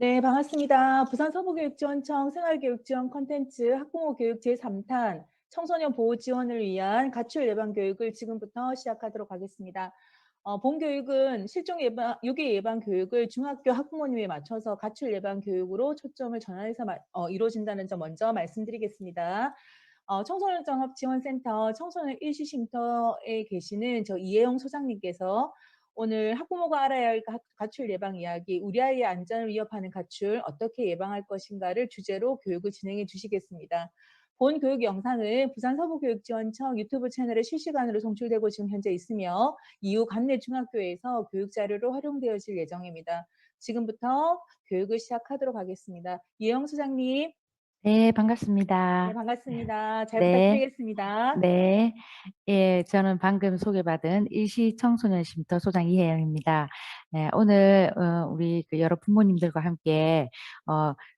네, 반갑습니다. 부산 서부교육지원청 생활교육지원 콘텐츠 학부모 교육 제3탄 청소년 보호 지원을 위한 가출 예방 교육을 지금부터 시작하도록 하겠습니다. 본 교육은 실종 예방, 유기 예방 교육을 중학교 학부모님에 맞춰서 가출 예방 교육으로 초점을 전환해서 이루어진다는 점 먼저 말씀드리겠습니다. 청소년 종합지원센터 청소년 일시쉼터에 계시는 저 이혜영 소장님께서 오늘 학부모가 알아야 할 가출 예방 이야기, 우리 아이의 안전을 위협하는 가출 어떻게 예방할 것인가를 주제로 교육을 진행해 주시겠습니다. 본 교육 영상은 부산 서부교육지원청 유튜브 채널에 실시간으로 송출되고 지금 현재 있으며 이후 관내 중학교에서 교육 자료로 활용되어질 예정입니다. 지금부터 교육을 시작하도록 하겠습니다. 이혜영 소장님, 네, 네, 반갑습니다. 반갑습니다. 잘 네, 부탁드리겠습니다. 네. 예, 저는 방금 소개받은 일시 청소년 쉼터 소장 이혜영입니다. 네, 오늘 우리 여러 부모님들과 함께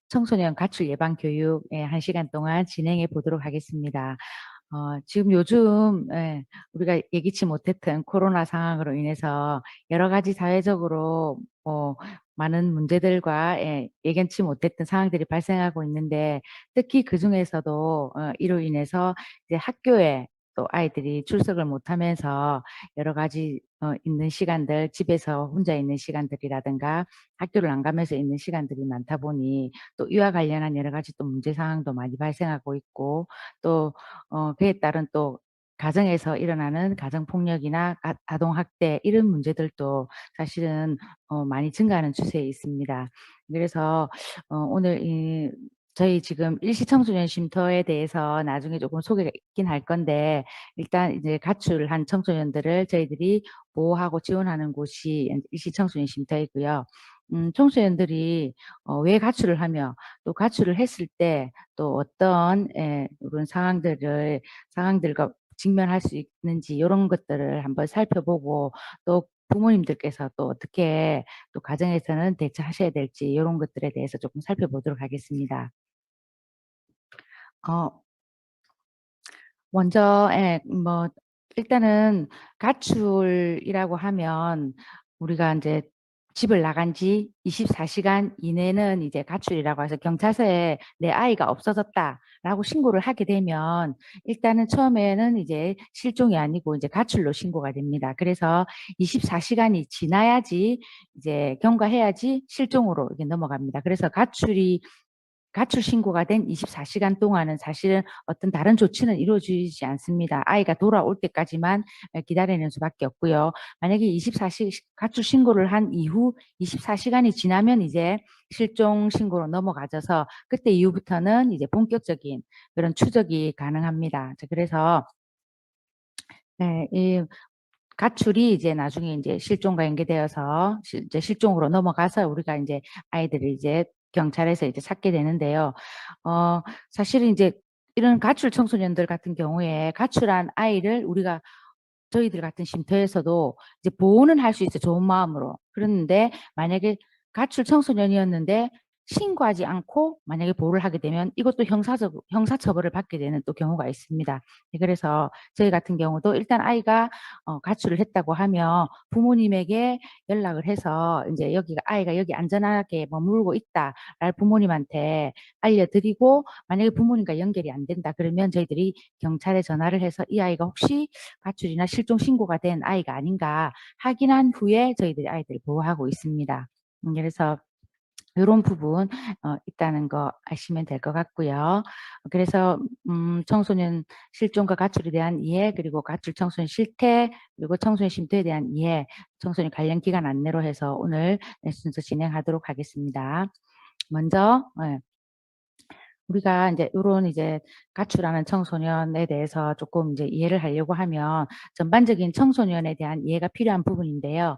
청소년 가출 예방 교육 1시간 동안 진행해 보도록 하겠습니다. 지금 요즘 우리가 예기치 못했던 코로나 상황으로 인해서 여러 가지 사회적으로 많은 문제들과 예견치 못했던 상황들이 발생하고 있는데 특히 그 중에서도 이로 인해서 이제 학교에 또 아이들이 출석을 못하면서 여러 가지 있는 시간들, 집에서 혼자 있는 시간들이라든가 학교를 안 가면서 있는 시간들이 많다 보니 또 이와 관련한 여러 가지 또 문제 상황도 많이 발생하고 있고 또 그에 따른 또 가정에서 일어나는 가정폭력이나 아동학대 이런 문제들도 사실은 많이 증가하는 추세에 있습니다. 그래서 오늘 저희 지금 일시청소년 쉼터에 대해서 나중에 조금 소개가 있긴 할 건데 일단 이제 가출한 청소년들을 저희들이 보호하고 지원하는 곳이 일시청소년 쉼터이고요. 청소년들이 왜 가출을 하며 또 가출을 했을 때 또 어떤 그런 상황들과 직면할 수 있는지 이런 것들을 한번 살펴보고 또 부모님들께서 또 어떻게 또 가정에서는 대처하셔야 될지 이런 것들에 대해서 조금 살펴보도록 하겠습니다. 어 먼저 일단은 가출이라고 하면 우리가 이제 집을 나간 지 24시간 이내는 이제 가출이라고 해서 경찰서에 "내 아이가 없어졌다."라고 신고를 하게 되면 일단은 처음에는 이제 실종이 아니고 이제 가출로 신고가 됩니다. 그래서 24시간이 지나야지 이제 경과해야지 실종으로 이게 넘어갑니다. 그래서 가출 신고가 된 24시간 동안은 사실은 어떤 다른 조치는 이루어지지 않습니다. 아이가 돌아올 때까지만 기다리는 수밖에 없고요. 만약에 24가출 신고를 한 이후 24시간이 지나면 이제 실종 신고로 넘어가져서 그때 이후부터는 이제 본격적인 그런 추적이 가능합니다. 그래서 이 가출이 이제 나중에 이제 실종과 연계되어서 이제 실종으로 넘어가서 우리가 이제 아이들을 이제 경찰에서 이제 찾게 되는데요. 어 사실은 이제 이런 가출 청소년들 같은 경우에 가출한 아이를 우리가 저희들 같은 쉼터에서도 이제 보호는 할 수 있어요, 좋은 마음으로. 그랬는데 만약에 가출 청소년이었는데 신고하지 않고 만약에 보호를 하게 되면 이것도 형사처벌을 받게 되는 또 경우가 있습니다. 네, 그래서 저희 같은 경우도 일단 아이가 가출을 했다고 하면 부모님에게 연락을 해서 인제 "여기가 아이가 여기 안전하게 머물고 있다."를 부모님한테 알려드리고 만약에 부모님과 연결이 안 된다 그러면 저희들이 경찰에 전화를 해서 "이 아이가 혹시 가출이나 실종 신고가 된 아이가 아닌가 확인한 후에 저희들이 아이들을 보호하고 있습니다. 그래서 요런 부분 있다는 거 아시면 될 것 같고요. 그래서 청소년 실종과 가출에 대한 이해 그리고 가출 청소년 실태 그리고 청소년 쉼터에 대한 이해, 청소년 관련 기관 안내로 해서 오늘 순서 진행하도록 하겠습니다. 먼저 우리가 인제 요런 이제 가출하는 청소년에 대해서 쪼끔 이제 이해를 하려고 하면 전반적인 청소년에 대한 이해가 필요한 부분인데요.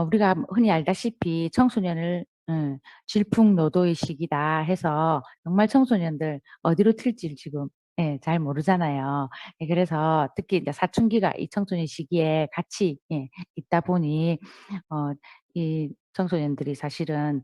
우리가 흔히 알다시피 청소년을 질풍노도의 시기다 해서 정말 청소년들 어디로 튈지를 지금 잘 모르잖아요. 그래서 특히 이제 사춘기가 이 청소년 시기에 같이 있다 보니 어 이 청소년들이 사실은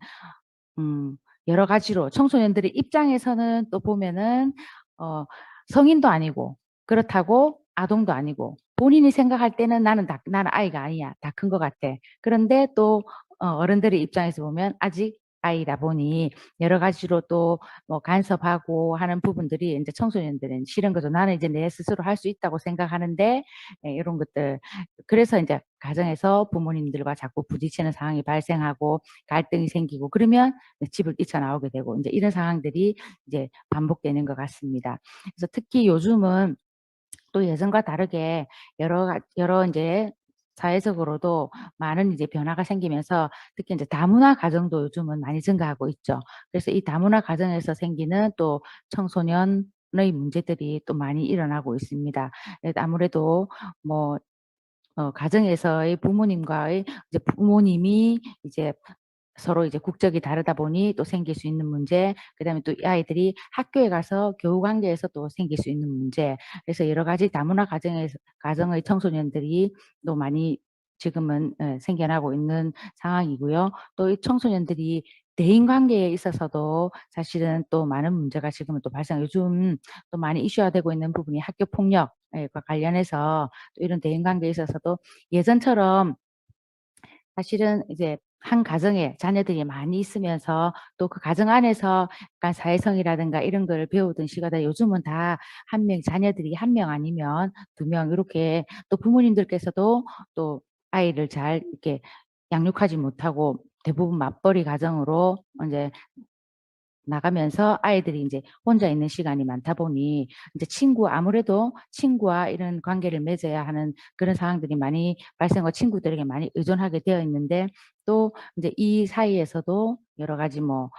음 여러 가지로 청소년들의 입장에서는 또 보면은 어 성인도 아니고 그렇다고 아동도 아니고 본인이 생각할 때는 '나는 아이가 아니야. 다 큰 것 같아.' 그런데 또 어른들의 입장에서 보면 '아직 아이다 보니 여러 가지로 또 뭐 간섭하고 하는 부분들이 인제 청소년들은 싫은 거죠. '나는 이제 내 스스로 할 수 있다고 생각하는데' 예 요런 것들. 그래서 인제 가정에서 부모님들과 자꾸 부딪히는 상황이 발생하고 갈등이 생기고 그러면 집을 뛰쳐나오게 되고 인제 이런 상황들이 이제 반복되는 것 같습니다. 그래서 특히 요즘은 또 예전과 다르게 여러 인제 사회적으로도 많은 이제 변화가 생기면서 특히 인제 다문화 가정도 요즘은 많이 증가하고 있죠. 그래서 이 다문화 가정에서 생기는 또 청소년의 문제들이 또 많이 일어나고 있습니다. 예 아무래도 뭐 가정에서의 부모님과의 이제 부모님이 이제 서로 이제 국적이 다르다 보니 또 생길 수 있는 문제, 그다음에 또 이 아이들이 학교에 가서 교우 관계에서 또 생길 수 있는 문제. 그래서 여러 가지 다문화 가정에서 가정의 청소년들이 또 많이 지금은 생겨나고 있는 상황이고요. 또 이 청소년들이 대인 관계에 있어서도 사실은 또 많은 문제가 지금은 또 요즘 또 많이 이슈화되고 있는 부분이 학교 폭력 예 과 관련해서 또 이런 대인 관계에 있어서도 예전처럼 사실은 이제 한 가정에 자녀들이 많이 있으면서 또 그 가정 안에서 약간 사회성이라든가 이런 걸 배우던 시기보다 요즘은 다 한 명 자녀들이 한 명 아니면 두 명 이렇게 또 부모님들께서도 또 아이를 잘 이렇게 양육하지 못하고 대부분 맞벌이 가정으로 인제 나가면서 아이들이 인제 혼자 있는 시간이 많다 보니 인제 아무래도 친구와 이런 관계를 맺어야 하는 그런 상황들이 많이 발생하고 친구들에게 많이 의존하게 되어 있는데 또 인제 이 사이에서도 여러 가지 뭐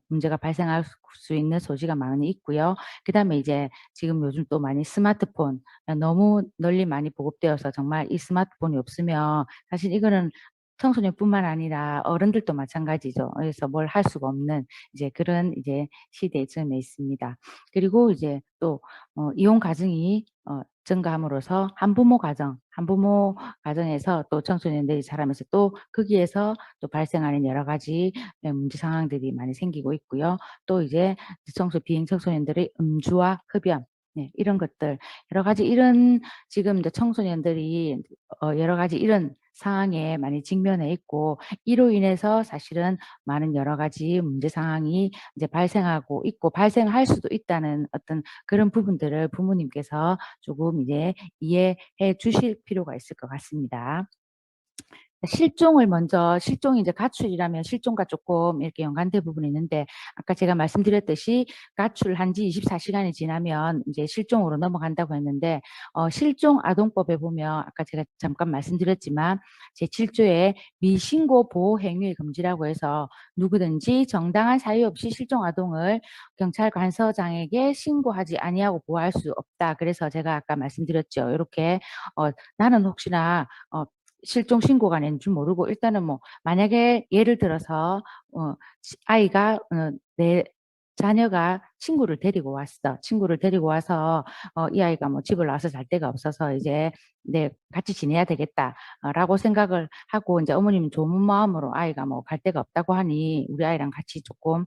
문제가 발생할 수 있는 소지가 많이 있고요. 그다음에 이제 지금 요즘 또 많이 스마트폰 너무 널리 많이 보급되어서 정말 이 스마트폰이 없으면 사실 이거는 청소년뿐만 아니라 어른들도 마찬가지죠. 그래서 뭘 할 수가 없는 이제 그런 이제 시대점에 있습니다. 그리고 이제 또 이혼 가정이 증가함으로써 한부모 가정에서 또 청소년들이 자라면서 또 거기에서 또 발생하는 여러 가지 문제 상황들이 많이 생기고 있고요. 또 이제 비행 청소년들의 음주와 흡연 네 이런 것들 여러 가지 이런 지금 이제 청소년들이 여러 가지 이런 상황에 많이 직면해 있고 이로 인해서 사실은 많은 여러 가지 문제 상황이 이제 발생하고 있고 발생할 수도 있다는 어떤 그런 부분들을 부모님께서 조금 이제 이해해 주실 필요가 있을 것 같습니다. 실종이 이제 가출이라면 실종과 조금 이렇게 연관된 부분이 있는데 아까 제가 말씀드렸듯이 가출한 지 24 시간이 지나면 이제 실종으로 넘어간다고 했는데 실종 아동법에 보면 아까 제가 잠깐 말씀드렸지만 제7 조에 미신고 보호 행위 금지라고 해서 누구든지 정당한 사유 없이 실종 아동을 경찰 관서장에게 신고하지 아니하고 보호할 수 없다. 그래서 제가 아까 말씀드렸죠. 요렇게 나는 혹시나 실종 신고가 낸 줄 모르고 일단은 뭐 만약에 예를 들어서 아이가 내 자녀가 친구를 데리고 왔어. 친구를 데리고 와서 이 아이가 뭐 집을 나와서 잘 데가 없어서 이제 '네 같이 지내야 되겠다.' 라고 생각을 하고 인제 어머님은 좋은 마음으로 아이가 뭐 갈 데가 없다고 하니 우리 아이랑 같이 쪼끔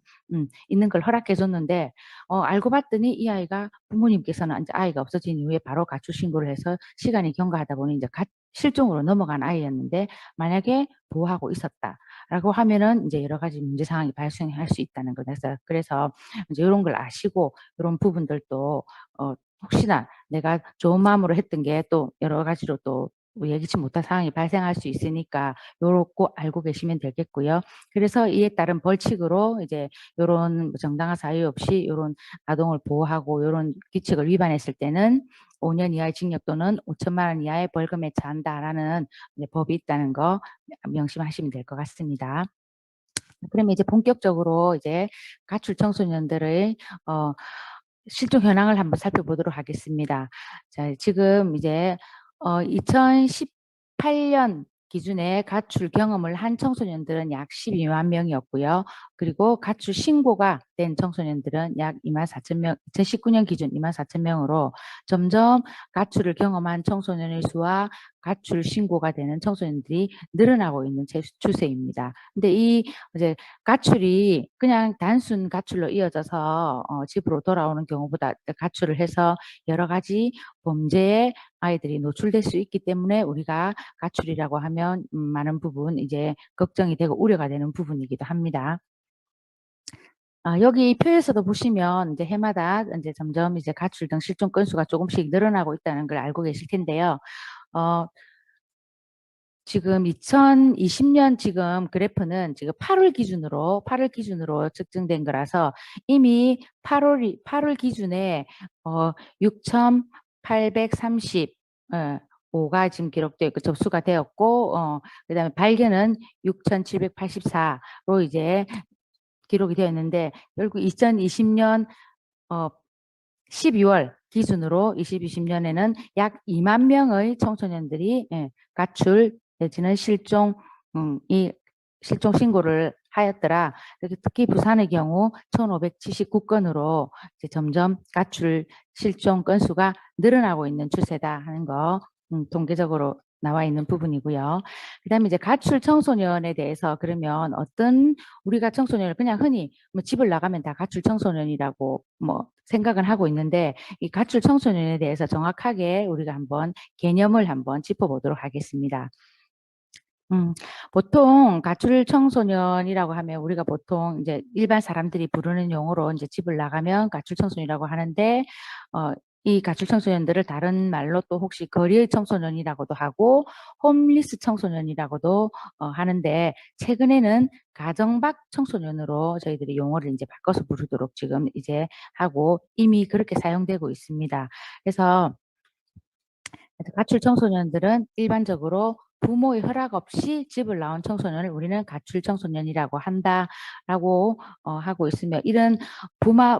있는 걸 허락해 줬는데 알고 봤더니 이 아이가 부모님께서는 인제 아이가 없어진 이후에 바로 가출 신고를 해서 시간이 경과하다 보니 인제 실종으로 넘어간 아이였는데 만약에 보호하고 있었다라고 하면은 인제 여러 가지 문제 상황이 발생할 수 있다는 거죠. 그래서 인제 요런 걸 아시고 요런 부분들도 혹시나 내가 좋은 마음으로 했던 게 또 여러 가지로 또 뭐 예기치 못한 상황이 발생할 수 있으니까 요렇고 알고 계시면 되겠고요. 그래서 이에 따른 벌칙으로 이제 요런 정당한 사유 없이 요런 아동을 보호하고 요런 규칙을 위반했을 때는 5년 이하의 징역 또는 5 천만 원 이하의 벌금에 처한다라는 이제 법이 있다는 거 명심하시면 될 것 같습니다. 그러면 이제 본격적으로 이제 가출 청소년들의 어 실종 현황을 한번 살펴보도록 하겠습니다. 자 지금 이제 2018년 기준에 가출 경험을 한 청소년들은 약 120,000 명이었고요. 그리고 가출 신고가 된 청소년들은 약 24,000 명 2019년 기준 24,000 명으로 점점 가출을 경험한 청소년의 수와 가출 신고가 되는 청소년들이 늘어나고 있는 추세입니다. 근데 이 이제 가출이 그냥 단순 가출로 이어져서 집으로 돌아오는 경우보다 가출을 해서 여러 가지 범죄에 아이들이 노출될 수 있기 때문에 우리가 가출이라고 하면 많은 부분 이제 걱정이 되고 우려가 되는 부분이기도 합니다. 여기 표에서도 보시면 이제 해마다 이제 점점 이제 가출 등 실종 건수가 조금씩 늘어나고 있다는 걸 알고 계실 텐데요. 지금 2020년 지금 그래프는 지금 8월 기준으로 측정된 거라서 이미 8월 기준에 6,830 5가 지금 기록되어 있고 접수가 되었고 그다음에 발견은 6,784로 이제 기록이 되어 있는데 결국 2020년 12월 기준으로 2020년에는 약 2만 명의 청소년들이 가출 내지는 실종 신고를 하였더라. 특히 부산의 경우 1,579건으로 이제 점점 가출 실종 건수가 늘어나고 있는 추세다 하는 거 통계적으로 나와 있는 부분이고요. 그다음에 이제 가출 청소년에 대해서 그러면 어떤 우리가 청소년을 그냥 흔히 뭐 집을 나가면 다 가출 청소년이라고 뭐 생각은 하고 있는데 이 가출 청소년에 대해서 정확하게 우리가 한번 개념을 한번 짚어보도록 하겠습니다. 보통 가출 청소년이라고 하면 우리가 보통 이제 일반 사람들이 부르는 용어로 이제 집을 나가면 가출 청소년이라고 하는데 이 가출 청소년들을 다른 말로 또 혹시 거리의 청소년이라고도 하고 홈리스 청소년이라고도 하는데 최근에는 가정 밖 청소년으로 저희들이 용어를 이제 바꿔서 부르도록 지금 이제 하고 이미 그렇게 사용되고 있습니다. 그래서 가출 청소년들은 일반적으로 부모의 허락 없이 집을 나온 청소년을 우리는 가출 청소년이라고 한다라고 하고 있으며 이런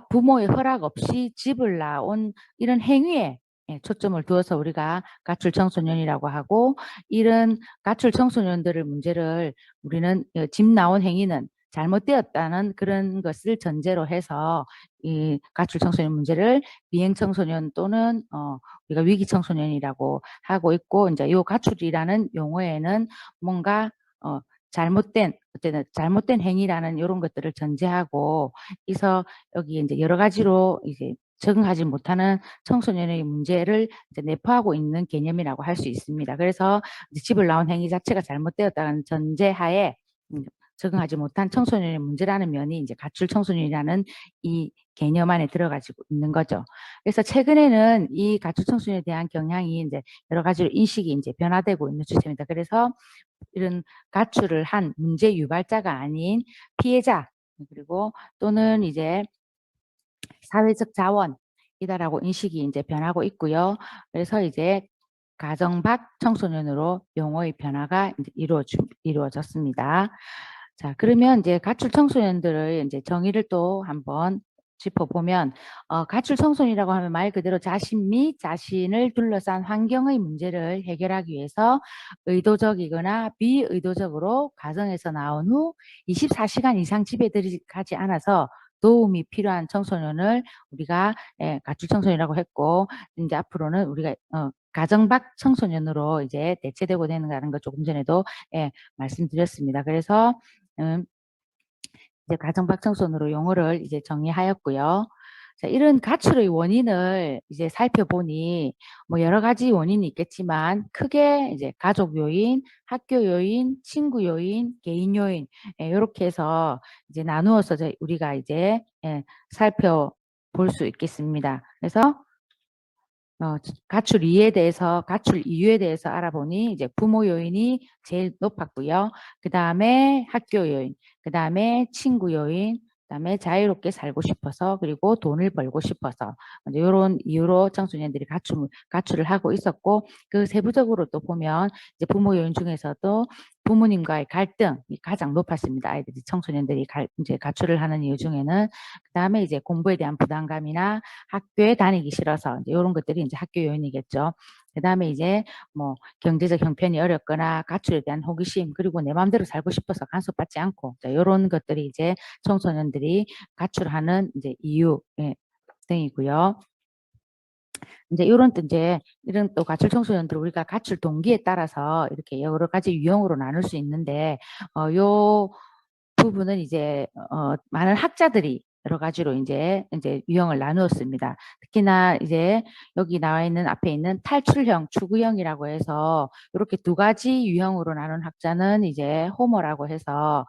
부모의 허락 없이 집을 나온 이런 행위에 초점을 두어서 우리가 가출 청소년이라고 하고 이런 가출 청소년들을 문제를 우리는 집 나온 행위는 잘못되었다는 그런 것을 전제로 해서 이 가출 청소년 문제를 미행 청소년 또는 우리가 위기 청소년이라고 하고 있고 이제 요 가출이라는 용어에는 뭔가 잘못된 행위라는 이런 것들을 전제하고 있어 여기 이제 여러 가지로 이제 적응하지 못하는 청소년의 문제를 이제 내포하고 있는 개념이라고 할 수 있습니다. 그래서 집을 나온 행위 자체가 잘못되었다는 전제하에 적응하지 못한 청소년의 문제라는 면이 이제 가출 청소년이라는 이 개념 안에 들어가지고 있는 거죠. 그래서 최근에는 이 가출 청소년에 대한 경향이 이제 여러 가지로 인식이 이제 변화되고 있는 추세입니다. 그래서 이런 가출을 한 문제 유발자가 아닌 피해자 그리고 또는 이제 사회적 자원이다라고 인식이 이제 변하고 있고요. 그래서 이제 가정 밖 청소년으로 용어의 변화가 이제 이루어졌습니다. 자, 그러면 이제 가출 청소년들의 이제 정의를 또 한번 짚어보면 가출 청소년이라고 하면 말 그대로 자신 및 자신을 둘러싼 환경의 문제를 해결하기 위해서 의도적이거나 비의도적으로 가정에서 나온 후 24시간 이상 집에 들어가지 않아서 도움이 필요한 청소년을 우리가 가출 청소년이라고 했고 이제 앞으로는 우리가 가정 밖 청소년으로 이제 대체되고 되는가라는 거 조금 전에도 말씀드렸습니다. 그래서 이제 가정 밖 청소년으로 용어를 이제 정의하였고요. 자, 이런 가출의 원인을 이제 살펴보니 뭐 여러 가지 원인이 있겠지만 크게 이제 가족 요인, 학교 요인, 친구 요인, 개인 요인 이렇게 해서 이제 나누어서 우리가 이제 살펴볼 수 있겠습니다. 그래서 가출 이유에 대해서 알아보니 이제 부모 요인이 제일 높았고요. 그 다음에 학교 요인, 그 다음에 친구 요인, 그 다음에 자유롭게 살고 싶어서 그리고 돈을 벌고 싶어서 이런 이유로 청소년들이 가출을 하고 있었고 그 세부적으로 또 보면 이제 부모 요인 중에서도 부모님과의 갈등이 가장 높았습니다. 아이들이 청소년들이 이제 가출을 하는 이유 중에는 그 다음에 이제 공부에 대한 부담감이나 학교에 다니기 싫어서 이제 이런 것들이 이제 학교 요인이겠죠. 그 다음에 이제 뭐 경제적 형편이 어렵거나 가출에 대한 호기심 그리고 내 마음대로 살고 싶어서 간섭받지 않고 이런 것들이 이제 청소년들이 가출하는 이제 이유 등이고요. 이제 이런 또 가출 청소년들 우리가 가출 동기에 따라서 이렇게 여러 가지 유형으로 나눌 수 있는데 요 부분은 이제 많은 학자들이 여러 가지로 이제 유형을 나누었습니다. 특히나 이제 여기 나와 있는 앞에 있는 탈출형, 추구형이라고 해서 이렇게 두 가지 유형으로 나눈 학자는 이제 호머라고 해서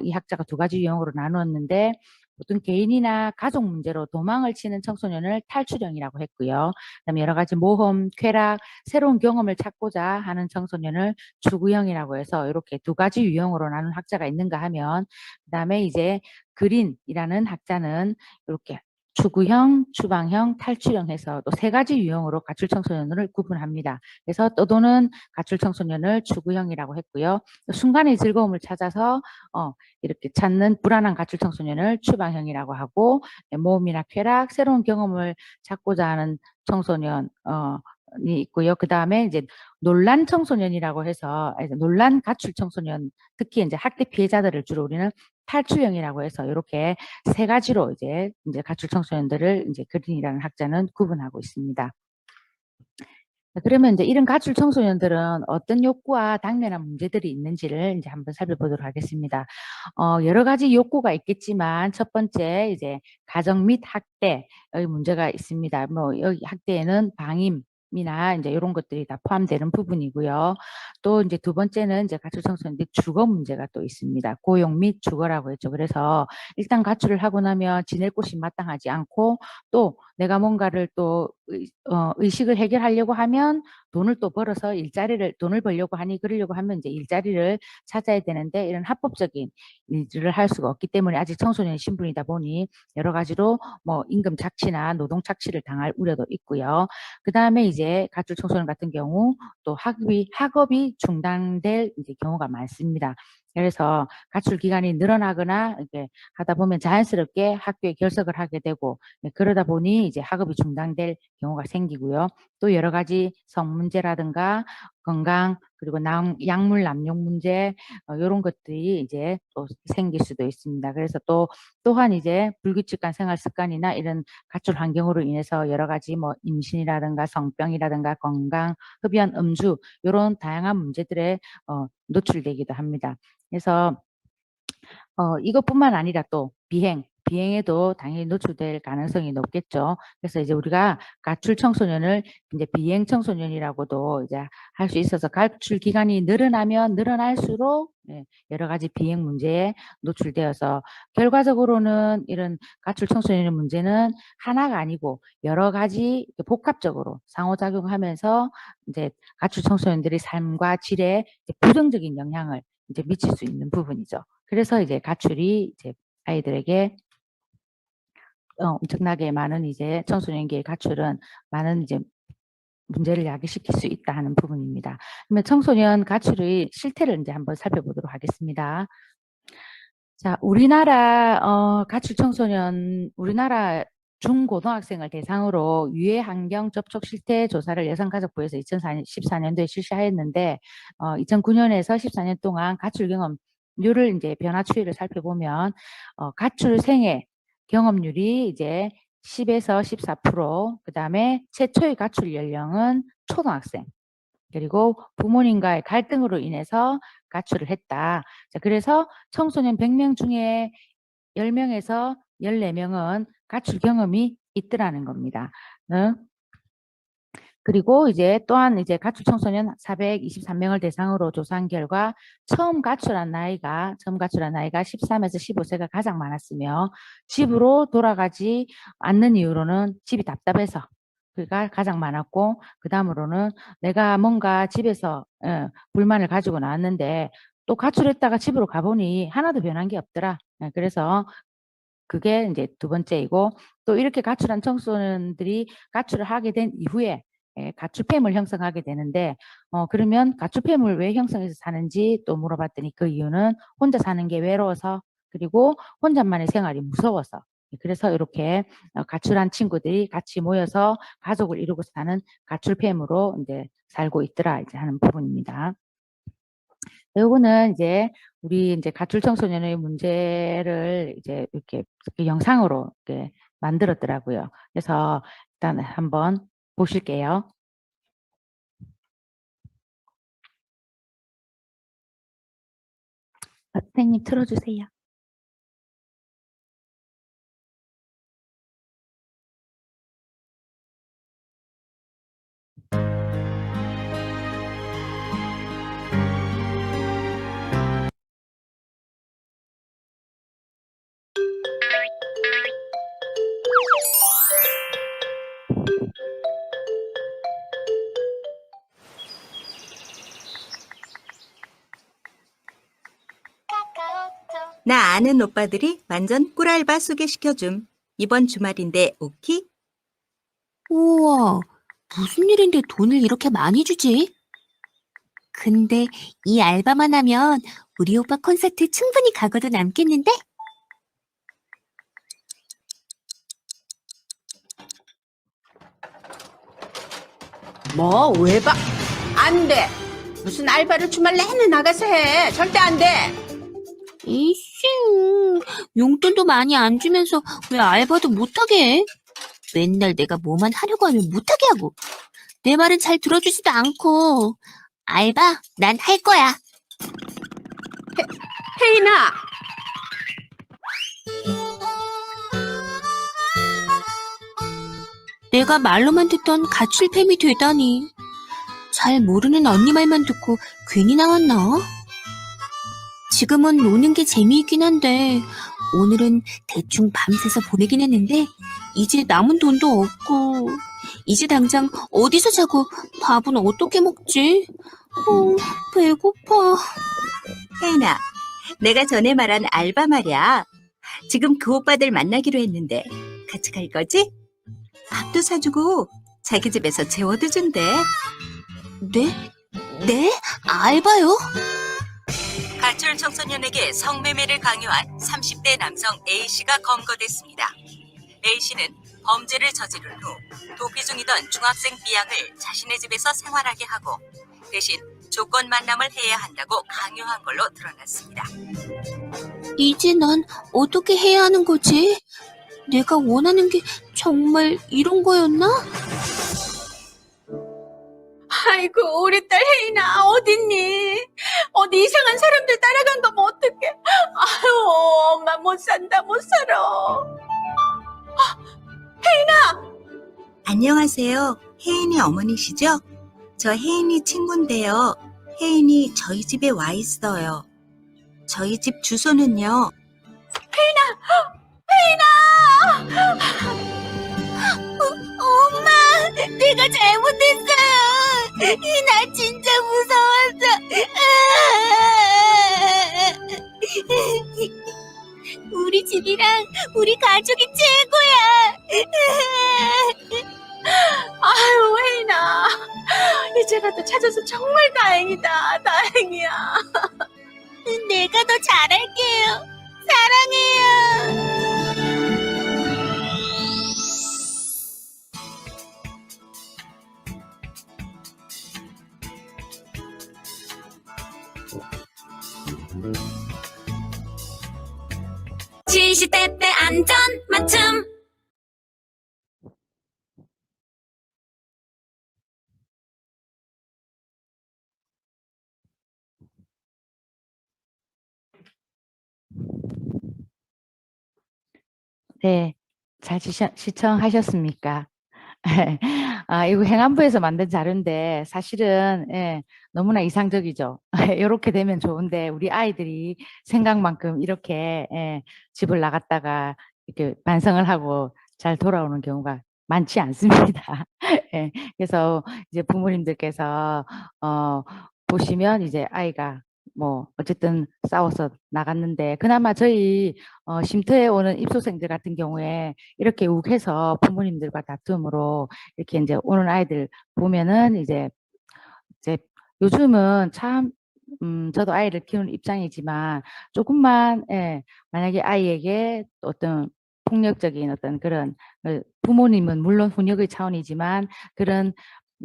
이 학자가 두 가지 유형으로 나누었는데 어떤 개인이나 가족 문제로 도망을 치는 청소년을 탈출형이라고 했고요. 그다음에 여러 가지 모험, 쾌락, 새로운 경험을 찾고자 하는 청소년을 추구형이라고 해서 이렇게 두 가지 유형으로 나눈 학자가 있는가 하면, 그다음에 이제 그린이라는 학자는 이렇게 추구형, 추방형, 탈출형 해서 또 세 가지 유형으로 가출 청소년을 구분합니다. 그래서 떠도는 가출 청소년을 추구형이라고 했고요. 순간의 즐거움을 찾아서 이렇게 찾는 불안한 가출 청소년을 추방형이라고 하고, 모험이나 쾌락, 새로운 경험을 찾고자 하는 청소년 이 있고요. 그 다음에 이제 논란 청소년이라고 해서 논란 가출 청소년, 특히 이제 학대 피해자들을 주로 우리는 탈출형이라고 해서 이렇게 세 가지로 이제 가출 청소년들을 이제 그린이라는 학자는 구분하고 있습니다. 그러면 이제 이런 가출 청소년들은 어떤 욕구와 당면한 문제들이 있는지를 이제 한번 살펴보도록 하겠습니다. 여러 가지 욕구가 있겠지만 첫 번째 이제 가정 및 학대의 문제가 있습니다. 뭐 여기 학대에는 방임이나 이제 이런 것들이 다 포함되는 부분이고요. 또 이제 두 번째는 이제 가출 청소년들 주거 문제가 또 있습니다. 고용 및 주거라고 했죠. 그래서 일단 가출을 하고 나면 지낼 곳이 마땅하지 않고, 또 내가 뭔가를 또 의식을 해결하려고 하면 돈을 또 벌어서 돈을 벌려고 하니, 그러려고 하면 이제 일자리를 찾아야 되는데, 이런 합법적인 일을 할 수가 없기 때문에 아직 청소년 신분이다 보니 여러 가지로 뭐 임금 착취나 노동 착취를 당할 우려도 있고요. 그 다음에 이제 가출 청소년 같은 경우 또 학업이 중단될 이제 경우가 많습니다. 그래서 가출 기간이 늘어나거나 이렇게 하다 보면 자연스럽게 학교에 결석을 하게 되고, 그러다 보니 이제 학업이 중단될 경우가 생기고요. 또 여러 가지 성 문제라든가 건강, 그리고 약물 남용 문제, 이런 것들이 이제 또 생길 수도 있습니다. 그래서 또한 이제 불규칙한 생활 습관이나 이런 가출 환경으로 인해서 여러 가지 뭐 임신이라든가 성병이라든가 건강, 흡연, 음주, 이런 다양한 문제들에 노출되기도 합니다. 그래서 이것뿐만 아니라 또 비행에도 당연히 노출될 가능성이 높겠죠. 그래서 이제 우리가 가출 청소년을 이제 비행 청소년이라고도 이제 할 수 있어서, 가출 기간이 늘어나면 늘어날수록 여러 가지 비행 문제에 노출되어서 결과적으로는 이런 가출 청소년의 문제는 하나가 아니고 여러 가지 복합적으로 상호작용하면서 이제 가출 청소년들의 삶과 질에 부정적인 영향을 이제 미칠 수 있는 부분이죠. 그래서 이제 가출이 이제 아이들에게 엄청나게 많은 이제 청소년기의 가출은 많은 이제 문제를 야기시킬 수 있다 하는 부분입니다. 그러면 청소년 가출의 실태를 이제 한번 살펴보도록 하겠습니다. 자, 우리나라 가출 청소년, 우리나라 중고등학생을 대상으로 유해 환경 접촉 실태 조사를 여성가족부에서 2014년도에 실시하였는데, 2009년에서 14년 동안 가출 경험률을 이제 변화 추이를 살펴보면, 가출 생애 경험률이 이제 10에서 14%, 그 다음에 최초의 가출 연령은 초등학생, 그리고 부모님과의 갈등으로 인해서 가출을 했다. 자, 그래서 청소년 100명 중에 10명에서 14명은 가출 경험이 있더라는 겁니다. 그리고 이제 또한 이제 가출 청소년 423명을 대상으로 조사한 결과 처음 가출한 나이가 13에서 15세가 가장 많았으며, 집으로 돌아가지 않는 이유로는 집이 답답해서 그가 가장 많았고, 그 다음으로는 내가 뭔가 집에서 불만을 가지고 나왔는데 또 가출했다가 집으로 가보니 하나도 변한 게 없더라. 그래서 그게 이제 두 번째이고, 또 이렇게 가출한 청소년들이 가출을 하게 된 이후에 가출팸을 형성하게 되는데, 그러면 가출팸을 왜 형성해서 사는지 또 물어봤더니 그 이유는 혼자 사는 게 외로워서, 그리고 혼자만의 생활이 무서워서, 그래서 이렇게 가출한 친구들이 같이 모여서 가족을 이루고 사는 가출팸으로 이제 살고 있더라 이제 하는 부분입니다. 요거는 이제 우리 이제 가출 청소년의 문제를 이제 이렇게 영상으로 이렇게 만들었더라고요. 그래서 일단 한번 보실게요. 선생님 틀어주세요. 나 아는 오빠들이 완전 꿀알바 소개시켜줌. 이번 주말인데 오키? 우와, 무슨 일인데 돈을 이렇게 많이 주지? 근데 이 알바만 하면 우리 오빠 콘서트 충분히 가고도 남겠는데? 뭐, 왜 봐? 안 돼. 무슨 알바를 주말 내내 나가서 해. 절대 안 돼. 이씨, 용돈도 많이 안 주면서 왜 알바도 못하게 해? 맨날 내가 뭐만 하려고 하면 못하게 하고. 내 말은 잘 들어주지도 않고. 알바, 난 할 거야. 혜인아, 내가 말로만 듣던 가출팸이 되다니. 잘 모르는 언니 말만 듣고 괜히 나왔나? 지금은 노는 게 재미있긴 한데 오늘은 대충 밤새서 보내긴 했는데 이제 남은 돈도 없고 이제 당장 어디서 자고 밥은 어떻게 먹지? 배고파. 혜인아, 내가 전에 말한 알바 말이야. 지금 그 오빠들 만나기로 했는데 같이 갈 거지? 밥도 사주고 자기 집에서 재워도 준대. 네? 네? 알바요? 가출 청소년에게 성매매를 강요한 30대 남성 A씨가 검거됐습니다. A씨는 범죄를 저지른 후 도피 중이던 중학생 B양을 자신의 집에서 생활하게 하고 대신 조건 만남을 해야 한다고 강요한 걸로 드러났습니다. 이제 난 어떻게 해야 하는 거지? 내가 원하는 게 정말 이런 거였나? 아이고, 우리 딸 혜인아, 어딨니? 어디 이상한 사람들 따라간 거면 어떡해? 아유, 엄마 못 산다, 못 살아. 안녕하세요. 혜인이 어머니시죠? 저 혜인이 친구인데요. 혜인이 저희 집에 와 있어요. 저희 집 주소는요. 엄마, 내가 잘못했어요. 나 진짜 무서웠어. 우리 집이랑 우리 가족이 최고야. 아유, 혜인아. 이제라도 찾아서 정말 다행이다, 다행이야. 내가 더 잘할게요. 사랑해요. 시시때때 안전 맞춤. 네, 잘 시청하셨습니까? 이거 행안부에서 만든 자료인데 사실은 너무나 이상적이죠. 이렇게 되면 좋은데 우리 아이들이 생각만큼 이렇게 집을 나갔다가 이렇게 반성을 하고 잘 돌아오는 경우가 많지 않습니다. 그래서 이제 부모님들께서 보시면 이제 아이가 뭐 어쨌든 싸워서 나갔는데 그나마 저희 쉼터에 오는 입소생들 같은 경우에 이렇게 욱해서 부모님들과 다툼으로 이렇게 이제 오는 아이들 보면은 이제 요즘은 참 저도 아이를 키우는 입장이지만 조금만 만약에 아이에게 어떤 폭력적인 어떤 그런 부모님은 물론 훈육의 차원이지만 그런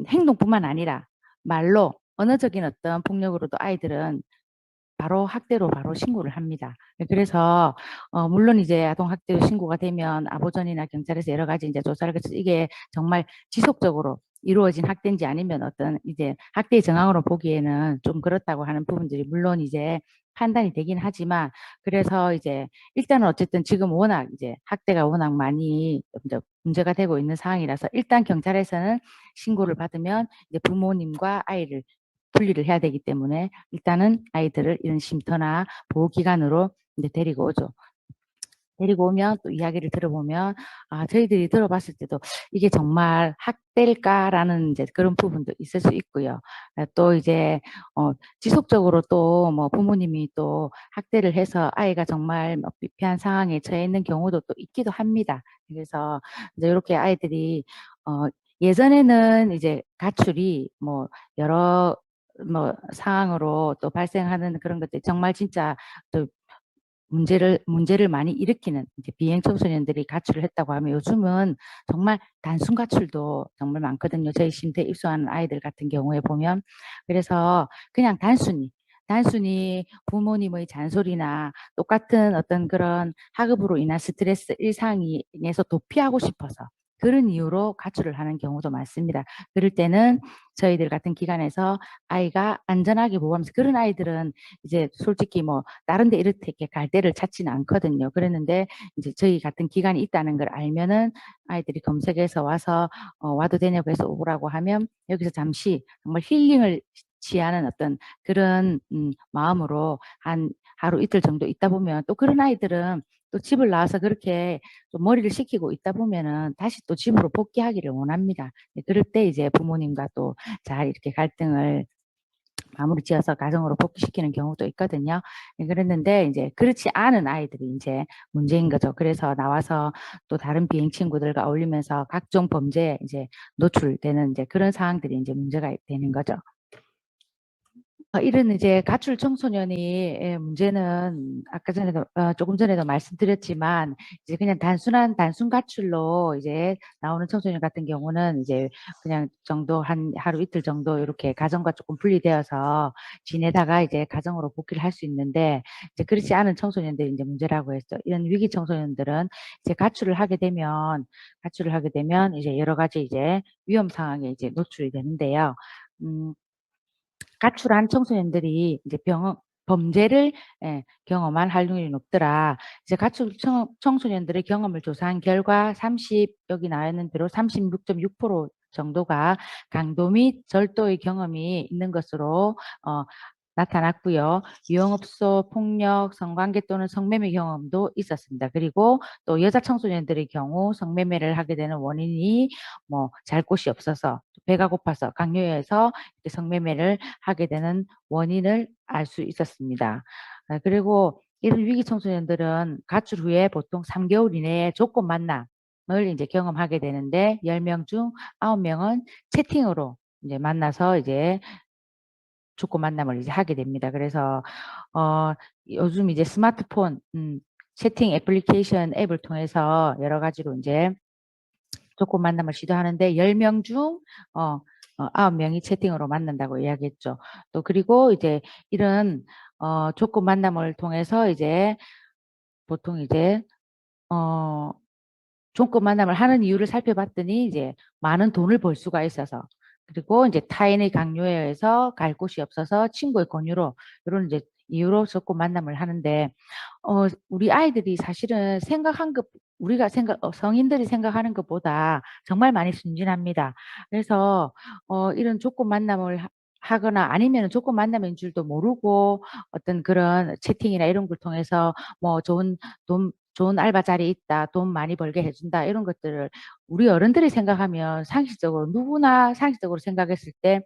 행동뿐만 아니라 말로 언어적인 어떤 폭력으로도 아이들은 바로 학대로 바로 신고를 합니다. 그래서 물론 이제 아동학대로 신고가 되면 아보전이나 경찰에서 여러 가지 이제 조사를 해서 이게 정말 지속적으로 이루어진 학대인지 아니면 어떤 이제 학대의 정황으로 보기에는 좀 그렇다고 하는 부분들이 물론 이제 판단이 되긴 하지만 그래서 이제 일단은 어쨌든 지금 워낙 이제 학대가 워낙 많이 이제 문제가 되고 있는 상황이라서 일단 경찰에서는 신고를 받으면 이제 부모님과 아이를 분리를 해야 되기 때문에 일단은 아이들을 이런 쉼터나 보호기관으로 이제 데리고 오죠. 데리고 오면 또 이야기를 들어보면 저희들이 들어봤을 때도 이게 정말 학대일까라는 이제 그런 부분도 있을 수 있고요. 또 이제 지속적으로 또 뭐 부모님이 또 학대를 해서 아이가 정말 뭐 피폐한 상황에 처해 있는 경우도 또 있기도 합니다. 그래서 이제 이렇게 아이들이 예전에는 이제 가출이 뭐 여러 뭐 상황으로 또 발생하는 그런 것들 정말 진짜 또 문제를 많이 일으키는 이제 비행 청소년들이 가출을 했다고 하면 요즘은 정말 단순 가출도 정말 많거든요. 저희 쉼터에 입소하는 아이들 같은 경우에 보면. 그래서 그냥 단순히 부모님의 잔소리나 똑같은 어떤 그런 학업으로 인한 스트레스 일상에서 도피하고 싶어서 그런 이유로 가출을 하는 경우도 많습니다. 그럴 때는 저희들 같은 기관에서 아이가 안전하게 보호하면서 그런 아이들은 이제 솔직히 뭐 다른 데 이렇게 갈 데를 찾지는 않거든요. 그랬는데 이제 저희 같은 기관이 있다는 걸 알면은 아이들이 검색해서 와서 와도 되냐고 해서 오라고 하면 여기서 잠시 정말 힐링을 취하는 어떤 그런 마음으로 한 하루 이틀 정도 있다 보면 또 그런 아이들은 또 집을 나와서 그렇게 좀 머리를 식히고 있다 보면은 다시 또 집으로 복귀하기를 원합니다. 그럴 때 이제 부모님과 또 잘 이렇게 갈등을 마무리 지어서 가정으로 복귀시키는 경우도 있거든요. 그랬는데 이제 그렇지 않은 아이들이 이제 문제인 거죠. 그래서 나와서 또 다른 비행 친구들과 어울리면서 각종 범죄에 이제 노출되는 이제 그런 상황들이 이제 문제가 되는 거죠. 이런 이제 가출 청소년의 문제는 아까 전에도 조금 전에도 말씀드렸지만 이제 그냥 단순 가출로 이제 나오는 청소년 같은 경우는 이제 그냥 정도 한 하루 이틀 정도 이렇게 가정과 조금 분리되어서 지내다가 이제 가정으로 복귀를 할 수 있는데 이제 그렇지 않은 청소년들이 이제 문제라고 했죠. 이런 위기 청소년들은 이제 가출을 하게 되면 이제 여러 가지 이제 위험 상황에 이제 노출이 되는데요. 가출한 청소년들이 이제 범죄를 경험한 활용률이 높더라. 이제 가출 청소년들의 경험을 조사한 결과 여기 나와 있는 대로 36.6% 정도가 강도 및 절도의 경험이 있는 것으로 나타났고요. 유흥업소 폭력, 성관계 또는 성매매 경험도 있었습니다. 그리고 또 여자 청소년들의 경우 성매매를 하게 되는 원인이 뭐 잘 곳이 없어서 배가 고파서 강요해서 성매매를 하게 되는 원인을 알 수 있었습니다. 그리고 이런 위기 청소년들은 가출 후에 보통 3개월 이내에 조건 만남을 이제 경험하게 되는데 10명 중 9명은 채팅으로 이제 만나서 이제 조건 만남을 이제 하게 됩니다. 그래서 요즘 이제 스마트폰 채팅 애플리케이션 앱을 통해서 여러 가지로 이제 조건 만남을 시도하는데 10명 중 9명이 채팅으로 만난다고 이야기했죠. 또 그리고 이제 이런 조건 만남을 통해서 이제 보통 이제 조건 만남을 하는 이유를 살펴봤더니 이제 많은 돈을 벌 수가 있어서 그리고 이제 타인의 강요에 의해서 갈 곳이 없어서 친구의 권유로 이런 이제 이유로 조건 만남을 하는데 우리 아이들이 사실은 우리가 성인들이 생각하는 것보다 정말 많이 순진합니다. 그래서 이런 조건 만남을 하거나 아니면 조건 만남인 줄도 모르고 어떤 그런 채팅이나 이런 걸 통해서 뭐 좋은 알바 자리 있다, 돈 많이 벌게 해준다 이런 것들을 우리 어른들이 생각하면 누구나 상식적으로 생각했을 때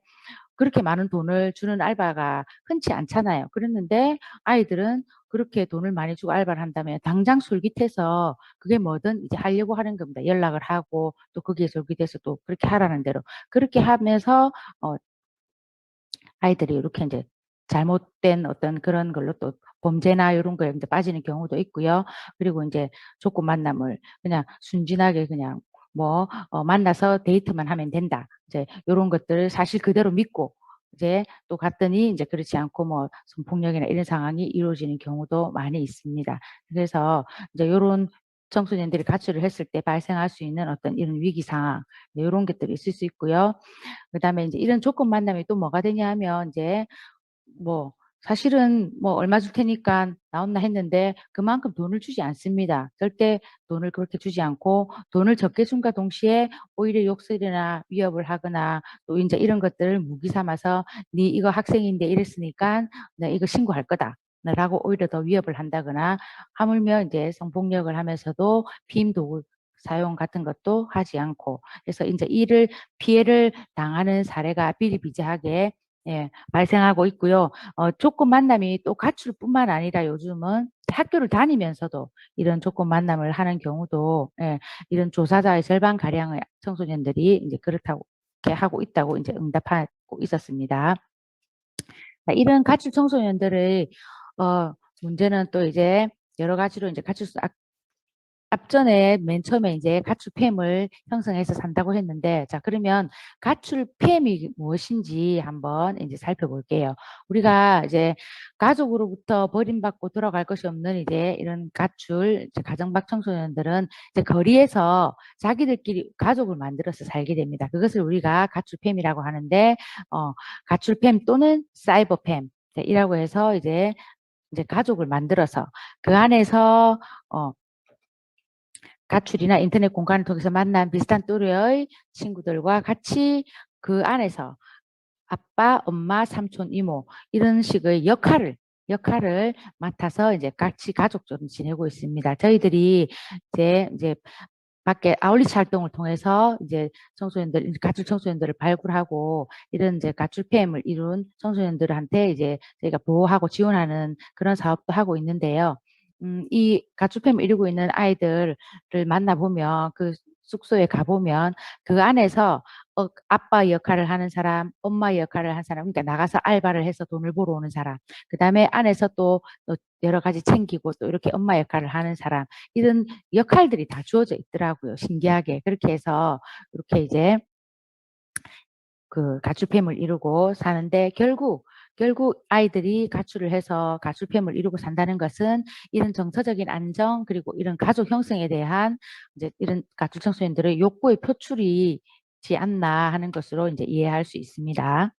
그렇게 많은 돈을 주는 알바가 흔치 않잖아요. 그랬는데 아이들은 그렇게 돈을 많이 주고 알바를 한다면 당장 솔깃해서 그게 뭐든 이제 하려고 하는 겁니다. 연락을 하고 또 거기에 솔깃해서 또 그렇게 하라는 대로 그렇게 하면서 아이들이 이렇게 이제 잘못된 어떤 그런 걸로 또 범죄나 이런 거에 이제 빠지는 경우도 있고요. 그리고 이제 조건 만남을 그냥 순진하게 그냥 뭐 만나서 데이트만 하면 된다. 이제 이런 것들을 사실 그대로 믿고 이제 또 갔더니 이제 그렇지 않고 뭐 성폭력이나 이런 상황이 이루어지는 경우도 많이 있습니다. 그래서 이제 이런 청소년들이 가출을 했을 때 발생할 수 있는 어떤 이런 위기 상황 이런 것들이 있을 수 있고요. 그다음에 이제 이런 조건 만남이 또 뭐가 되냐 하면 이제 뭐 사실은 뭐 얼마 줄 테니까 나온나 했는데 그만큼 돈을 주지 않습니다. 절대 돈을 그렇게 주지 않고 돈을 적게 준과 동시에 오히려 욕설이나 위협을 하거나 또 이제 이런 것들을 무기 삼아서 네 이거 학생인데 이랬으니까 나 이거 신고할 거다. 하고 오히려 더 위협을 한다거나 하물며 이제 성폭력을 하면서도 피임 도구 사용 같은 것도 하지 않고 그래서 이제 피해를 당하는 사례가 비일비재하게 예, 발생하고 있고요. 조건 만남이 또 가출뿐만 아니라 요즘은 학교를 다니면서도 이런 조건 만남을 하는 경우도 예, 이런 조사자의 절반 가량의 청소년들이 이제 그렇다고 이렇게 하고 있다고 이제 응답하고 있었습니다. 이런 가출 청소년들의 문제는 또 이제 여러 가지로 이제 앞전에 맨 처음에 이제 가출팸을 형성해서 산다고 했는데, 자, 그러면 가출팸이 무엇인지 한번 이제 살펴볼게요. 우리가 이제 가족으로부터 버림받고 돌아갈 것이 없는 이제 이런 이제 가정박 청소년들은 이제 거리에서 자기들끼리 가족을 만들어서 살게 됩니다. 그것을 우리가 가출팸이라고 하는데, 가출팸 또는 사이버팸 이라고 해서 이제 가족을 만들어서 그 안에서 가출이나 인터넷 공간을 통해서 만난 비슷한 또래의 친구들과 같이 그 안에서 아빠, 엄마, 삼촌, 이모 이런 식의 역할을 맡아서 이제 같이 가족처럼 지내고 있습니다. 저희들이 이제 밖에 아울리치 활동을 통해서 이제 가출 청소년들을 발굴하고 이런 이제 가출팸을 이룬 청소년들한테 이제 저희가 보호하고 지원하는 그런 사업도 하고 있는데요. 이 가출팸을 이루고 있는 아이들을 만나보면 그 숙소에 가보면 그 안에서 아빠 역할을 하는 사람, 엄마 역할을 하는 사람, 그러니까 나가서 알바를 해서 돈을 벌어 오는 사람, 그 다음에 안에서 또 여러 가지 챙기고 또 이렇게 엄마 역할을 하는 사람, 이런 역할들이 다 주어져 있더라고요. 신기하게. 그렇게 해서 이렇게 이제 그 가출팸을 이루고 사는데 결국 아이들이 가출을 해서 가출팸을 이루고 산다는 것은 이런 정서적인 안정 그리고 이런 가족 형성에 대한 이제 이런 가출 청소년들의 욕구의 표출이지 않나 하는 것으로 이제 이해할 수 있습니다.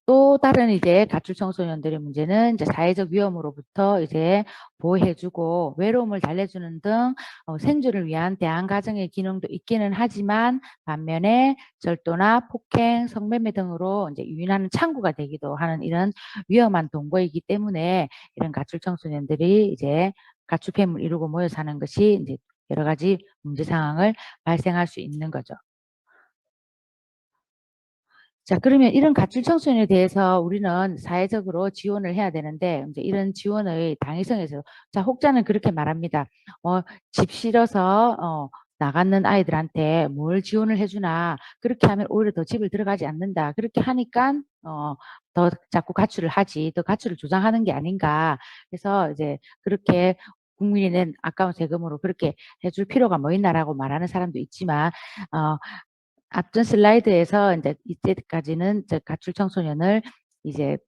또 다른 이제 가출 청소년들의 문제는 이제 사회적 위험으로부터 이제 보호해주고 외로움을 달래주는 등 생존을 위한 대안 가정의 기능도 있기는 하지만 반면에 절도나 폭행, 성매매 등으로 이제 유인하는 창구가 되기도 하는 이런 위험한 동거이기 때문에 이런 가출 청소년들이 이제 가출팸을 이루고 모여 사는 것이 이제 여러 가지 문제 상황을 발생할 수 있는 거죠. 자, 그러면 이런 가출 청소년에 대해서 우리는 사회적으로 지원을 해야 되는데, 이제 이런 지원의 당위성에서, 자, 혹자는 그렇게 말합니다. 집 싫어서, 나가는 아이들한테 뭘 지원을 해주나, 그렇게 하면 오히려 더 집을 들어가지 않는다. 그렇게 하니까, 더 자꾸 가출을 하지, 더 가출을 조장하는 게 아닌가. 그래서 이제 그렇게 국민이 낸 아까운 세금으로 그렇게 해줄 필요가 뭐 있나라고 말하는 사람도 있지만, 앞전 슬라이드에서 이제 이때까지는 가출 청소년을 이제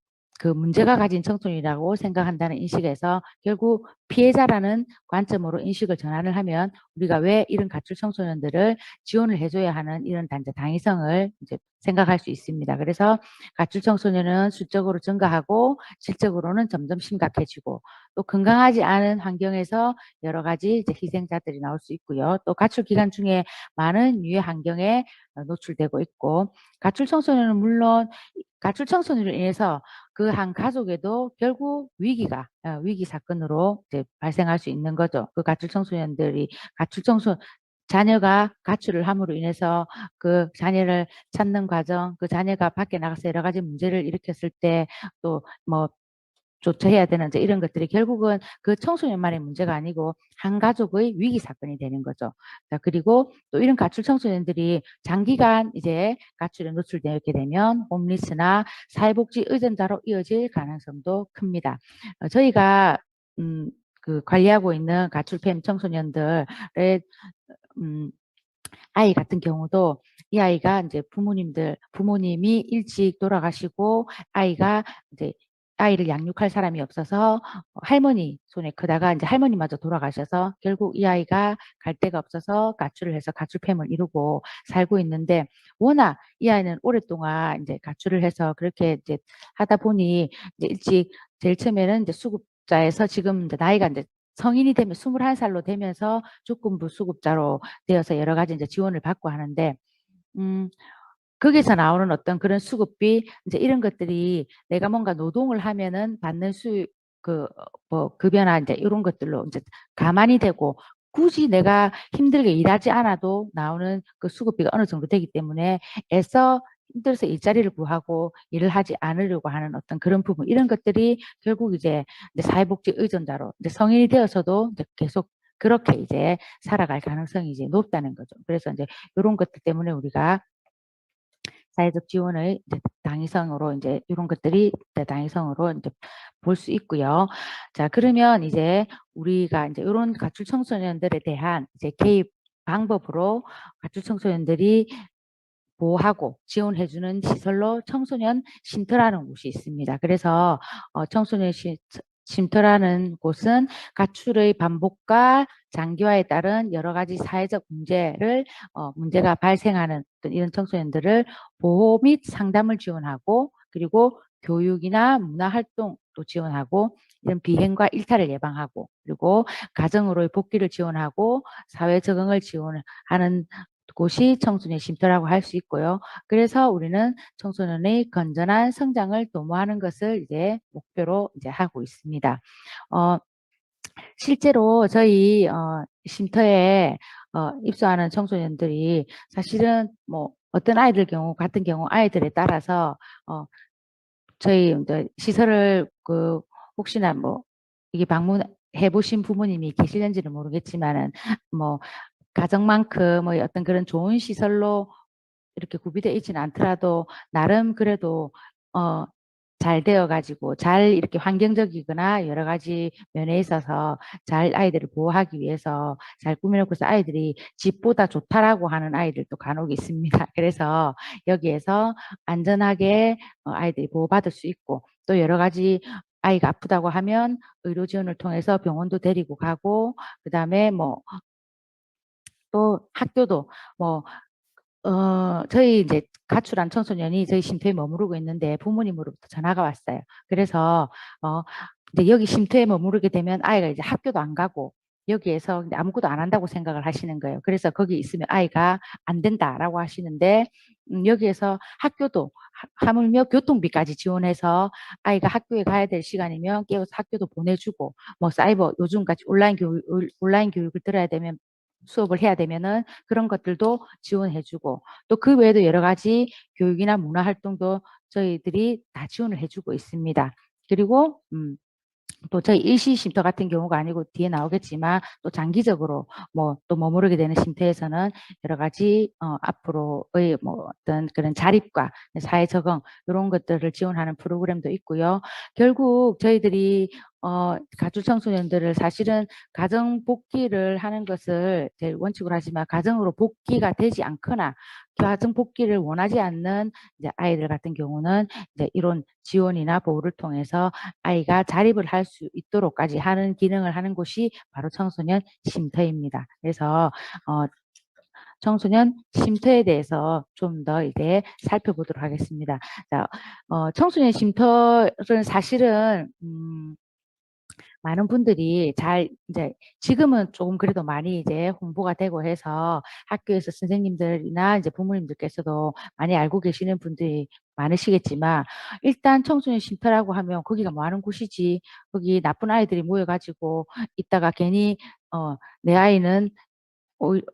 그 문제가 가진 청소년이라고 생각한다는 인식에서 결국 피해자라는 관점으로 인식을 전환을 하면 우리가 왜 이런 가출 청소년들을 지원을 해줘야 하는 이런 당위성을 이제 생각할 수 있습니다. 그래서 가출 청소년은 수적으로 증가하고 질적으로는 점점 심각해지고 또 건강하지 않은 환경에서 여러 가지 이제 희생자들이 나올 수 있고요. 또 가출 기간 중에 많은 유해 환경에 노출되고 있고 가출 청소년은 물론 가출 청소년으로 인해서 그 한 가족에도 결국 위기 사건으로 이제 발생할 수 있는 거죠. 그 가출 청소년들이 자녀가 가출을 함으로 인해서 그 자녀를 찾는 과정, 그 자녀가 밖에 나가서 여러 가지 문제를 일으켰을 때 또 뭐 조처해야 되는 이제 이런 것들이 결국은 그 청소년만의 문제가 아니고 한 가족의 위기 사건이 되는 거죠. 자, 그리고 또 이런 가출 청소년들이 장기간 이제 가출에 노출되게 되면 홈리스나 사회복지 의존자로 이어질 가능성도 큽니다. 저희가 그 관리하고 있는 가출팸 청소년들의 아이 같은 경우도 이 아이가 이제 부모님이 일찍 돌아가시고 아이가 이제 아이를 양육할 사람이 없어서 할머니 손에 크다가 이제 할머니마저 돌아가셔서 결국 이 아이가 갈 데가 없어서 가출을 해서 가출팸을 이루고 살고 있는데 워낙 이 아이는 오랫동안 이제 가출을 해서 그렇게 이제 하다 보니 이제 일찍 제일 처음에는 이제 수급자에서 지금 이제 나이가 이제 성인이 되면 21살로 되면서 조건부 수급자로 되어서 여러 가지 이제 지원을 받고 하는데 거기서 나오는 어떤 그런 수급비 이제 이런 것들이 내가 뭔가 노동을 하면은 받는 뭐 급여나 이제 이런 것들로 이제 가만히 되고 굳이 내가 힘들게 일하지 않아도 나오는 그 수급비가 어느 정도 되기 때문에 애써 힘들어서 일자리를 구하고 일을 하지 않으려고 하는 어떤 그런 부분 이런 것들이 결국 이제 사회복지 의존자로 이제 성인이 되어서도 이제 계속 그렇게 이제 살아갈 가능성이 이제 높다는 거죠. 그래서 이제 이런 것들 때문에 우리가 사회적 지원을 이제 당위성으로 이제 이런 것들이 당위성으로 이제 볼 수 있고요. 자, 그러면 이제 우리가 이제 이런 가출 청소년들에 대한 이제 개입 방법으로 가출 청소년들이 보호하고 지원해주는 시설로 청소년 쉼터라는 곳이 있습니다. 그래서 청소년 쉼터라는 곳은 가출의 반복과 장기화에 따른 여러 가지 사회적 문제가 발생하는 이런 청소년들을 보호 및 상담을 지원하고 그리고 교육이나 문화활동도 지원하고 이런 비행과 일탈을 예방하고 그리고 가정으로의 복귀를 지원하고 사회 적응을 지원하는 곳이 청소년 쉼터라고 할 수 있고요. 그래서 우리는 청소년의 건전한 성장을 도모하는 것을 이제 목표로 이제 하고 있습니다. 실제로 저희 쉼터에 입소하는 청소년들이 사실은 뭐 어떤 아이들 경우 같은 경우 아이들에 따라서 저희 이제 시설을 혹시나 뭐 이게 방문해 보신 부모님이 계실는지는 모르겠지만은 뭐 가정만큼 뭐 어떤 그런 좋은 시설로 이렇게 구비되어 있지는 않더라도 나름 그래도 잘 되어 가지고 잘 이렇게 환경적이거나 여러 가지 면에 있어서 잘 아이들을 보호하기 위해서 잘 꾸며놓고서 아이들이 집보다 좋다라고 하는 아이들도 간혹 있습니다. 그래서 여기에서 안전하게 아이들이 보호받을 수 있고 또 여러 가지 아이가 아프다고 하면 의료 지원을 통해서 병원도 데리고 가고 그다음에 뭐 또 학교도 뭐 저희 이제 가출한 청소년이 저희 쉼터에 머무르고 있는데 부모님으로부터 전화가 왔어요. 그래서 이제 여기 쉼터에 머무르게 되면 아이가 이제 학교도 안 가고 여기에서 아무것도 안 한다고 생각을 하시는 거예요. 그래서 거기 있으면 아이가 안 된다라고 하시는데 여기에서 학교도 하물며 교통비까지 지원해서 아이가 학교에 가야 될 시간이면 깨워서 학교도 보내주고 뭐 사이버 요즘같이 온라인 교육을 들어야 되면 수업을 해야 되면은 그런 것들도 지원해주고 또 그 외에도 여러 가지 교육이나 문화 활동도 저희들이 다 지원을 해주고 있습니다. 그리고 또 저희 일시 쉼터 같은 경우가 아니고 뒤에 나오겠지만 또 장기적으로 뭐 또 머무르게 되는 쉼터에서는 여러 가지 앞으로의 뭐 어떤 그런 자립과 사회 적응 이런 것들을 지원하는 프로그램도 있고요. 결국 저희들이 가출 청소년들을 사실은 가정 복귀를 하는 것을 제일 원칙으로 하지만 가정으로 복귀가 되지 않거나 가정 복귀를 원하지 않는 이제 아이들 같은 경우는 이제 이런 지원이나 보호를 통해서 아이가 자립을 할 수 있도록까지 하는 기능을 하는 곳이 바로 청소년 쉼터입니다. 그래서 청소년 쉼터에 대해서 좀 더 이제 살펴보도록 하겠습니다. 자, 청소년 쉼터는 사실은 많은 분들이 이제 지금은 조금 그래도 많이 이제 홍보가 되고 해서 학교에서 선생님들이나 이제 부모님들께서도 많이 알고 계시는 분들이 많으시겠지만 일단 청소년 쉼터라고 하면 거기가 뭐 하는 곳이지 거기 나쁜 아이들이 모여가지고 있다가 괜히 내 아이는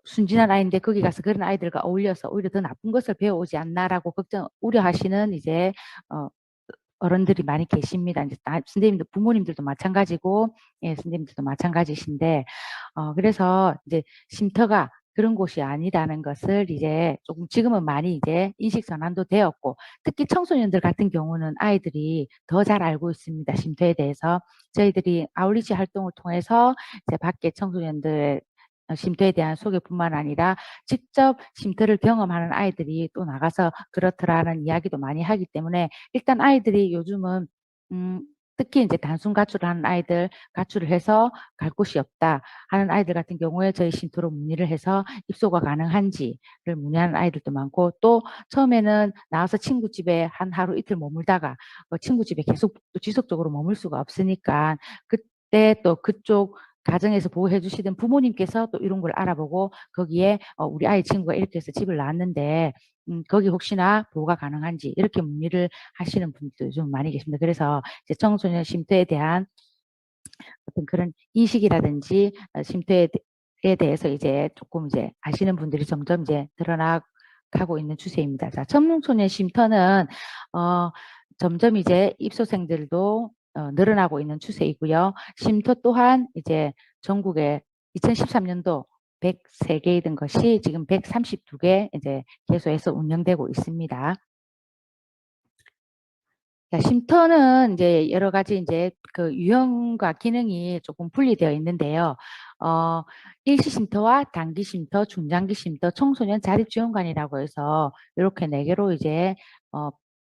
순진한 아이인데 거기 가서 그런 아이들과 어울려서 오히려 더 나쁜 것을 배워오지 않나라고 우려하시는 이제 어른들이 많이 계십니다. 이제 선생님들, 부모님들도 마찬가지고, 예, 선생님들도 마찬가지신데, 그래서 이제 쉼터가 그런 곳이 아니라는 것을 이제 조금 지금은 많이 이제 인식 전환도 되었고, 특히 청소년들 같은 경우는 아이들이 더 잘 알고 있습니다. 쉼터에 대해서. 저희들이 아울리지 활동을 통해서 이제 밖에 청소년들 쉼터에 대한 소개뿐만 아니라 직접 쉼터를 경험하는 아이들이 또 나가서 그렇더라는 이야기도 많이 하기 때문에 일단 아이들이 요즘은 특히 이제 단순 가출을 하는 아이들, 가출을 해서 갈 곳이 없다 하는 아이들 같은 경우에 저희 쉼터로 문의를 해서 입소가 가능한지를 문의하는 아이들도 많고 또 처음에는 나와서 친구 집에 한 하루 이틀 머물다가 친구 집에 계속 또 지속적으로 머물 수가 없으니까 그때 또 그쪽 가정에서 보호해 주시던 부모님께서 또 이런 걸 알아보고 거기에 우리 아이 친구가 이렇게 해서 집을 나왔는데 거기 혹시나 보호가 가능한지 이렇게 문의를 하시는 분들도 좀 많이 계십니다. 그래서 이제 청소년 쉼터에 대한 어떤 그런 인식이라든지 쉼터에 대해서 이제 조금 이제 아시는 분들이 점점 이제 드러나가고 있는 추세입니다. 자, 청소년 쉼터는 점점 이제 입소생들도 늘어나고 있는 추세이고요. 쉼터 또한 이제 전국에 2013년도 103개이던 것이 지금 132개 이제 개소해서 운영되고 있습니다. 자, 쉼터는 이제 여러 가지 이제 그 유형과 기능이 조금 분리되어 있는데요. 일시 쉼터와 단기 쉼터, 중장기 쉼터, 청소년 자립지원관이라고 해서 이렇게 4개로 이제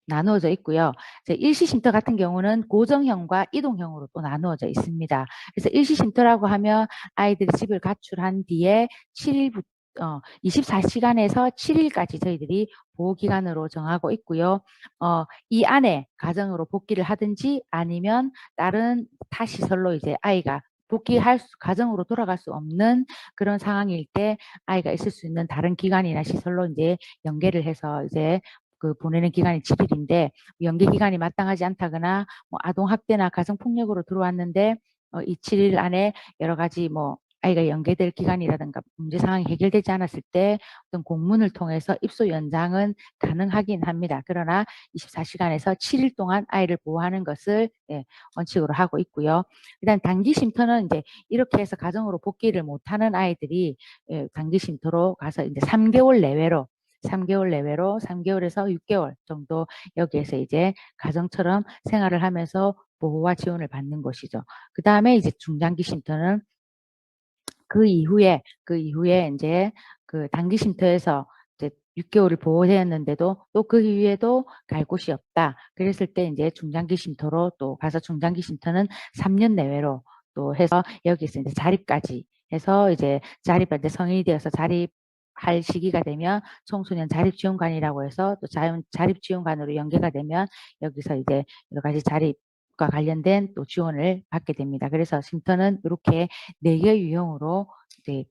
나누어져 있고요. 이제 일시 쉼터 같은 경우는 고정형과 이동형으로 또 나누어져 있습니다. 그래서 일시 쉼터라고 하면 아이들이 집을 가출한 뒤에 7일부터 24시간에서 7일까지 저희들이 보호기간으로 정하고 있고요. 이 안에 가정으로 복귀를 하든지 아니면 다른 타 시설로 이제 아이가 가정으로 돌아갈 수 없는 그런 상황일 때 아이가 있을 수 있는 다른 기관이나 시설로 이제 연계를 해서 이제 그 보내는 기간이 7일인데 연계 기간이 마땅하지 않다거나 뭐 아동 학대나 가정 폭력으로 들어왔는데 이 7일 안에 여러 가지 뭐 아이가 연계될 기간이라든가 문제 상황이 해결되지 않았을 때 어떤 공문을 통해서 입소 연장은 가능하긴 합니다. 그러나 24시간에서 7일 동안 아이를 보호하는 것을 원칙으로 하고 있고요. 일단 단기 쉼터는 이제 이렇게 해서 가정으로 복귀를 못하는 아이들이 단기 쉼터로 가서 이제 3개월 내외로 3개월에서 6개월 정도 여기에서 이제 가정처럼 생활을 하면서 보호와 지원을 받는 것이죠. 그 다음에 이제 중장기 쉼터는 그 이후에 이제 그 단기 쉼터에서 이제 6개월을 보호되었는데도 또 그 이후에도 갈 곳이 없다. 그랬을 때 이제 중장기 쉼터로 또 가서 중장기 쉼터는 3년 내외로 또 해서 여기서 이제 자립까지 해서 이제 자립할 성인이 되어서 자립할 시기가 되면 청소년 자립지원관이라고 해서 또 자립지원관으로 연계가 되면 여기서 이제 여러 가지 자립과 관련된 또 지원을 받게 됩니다. 그래서 쉼터는 이렇게 4개 유형으로 이제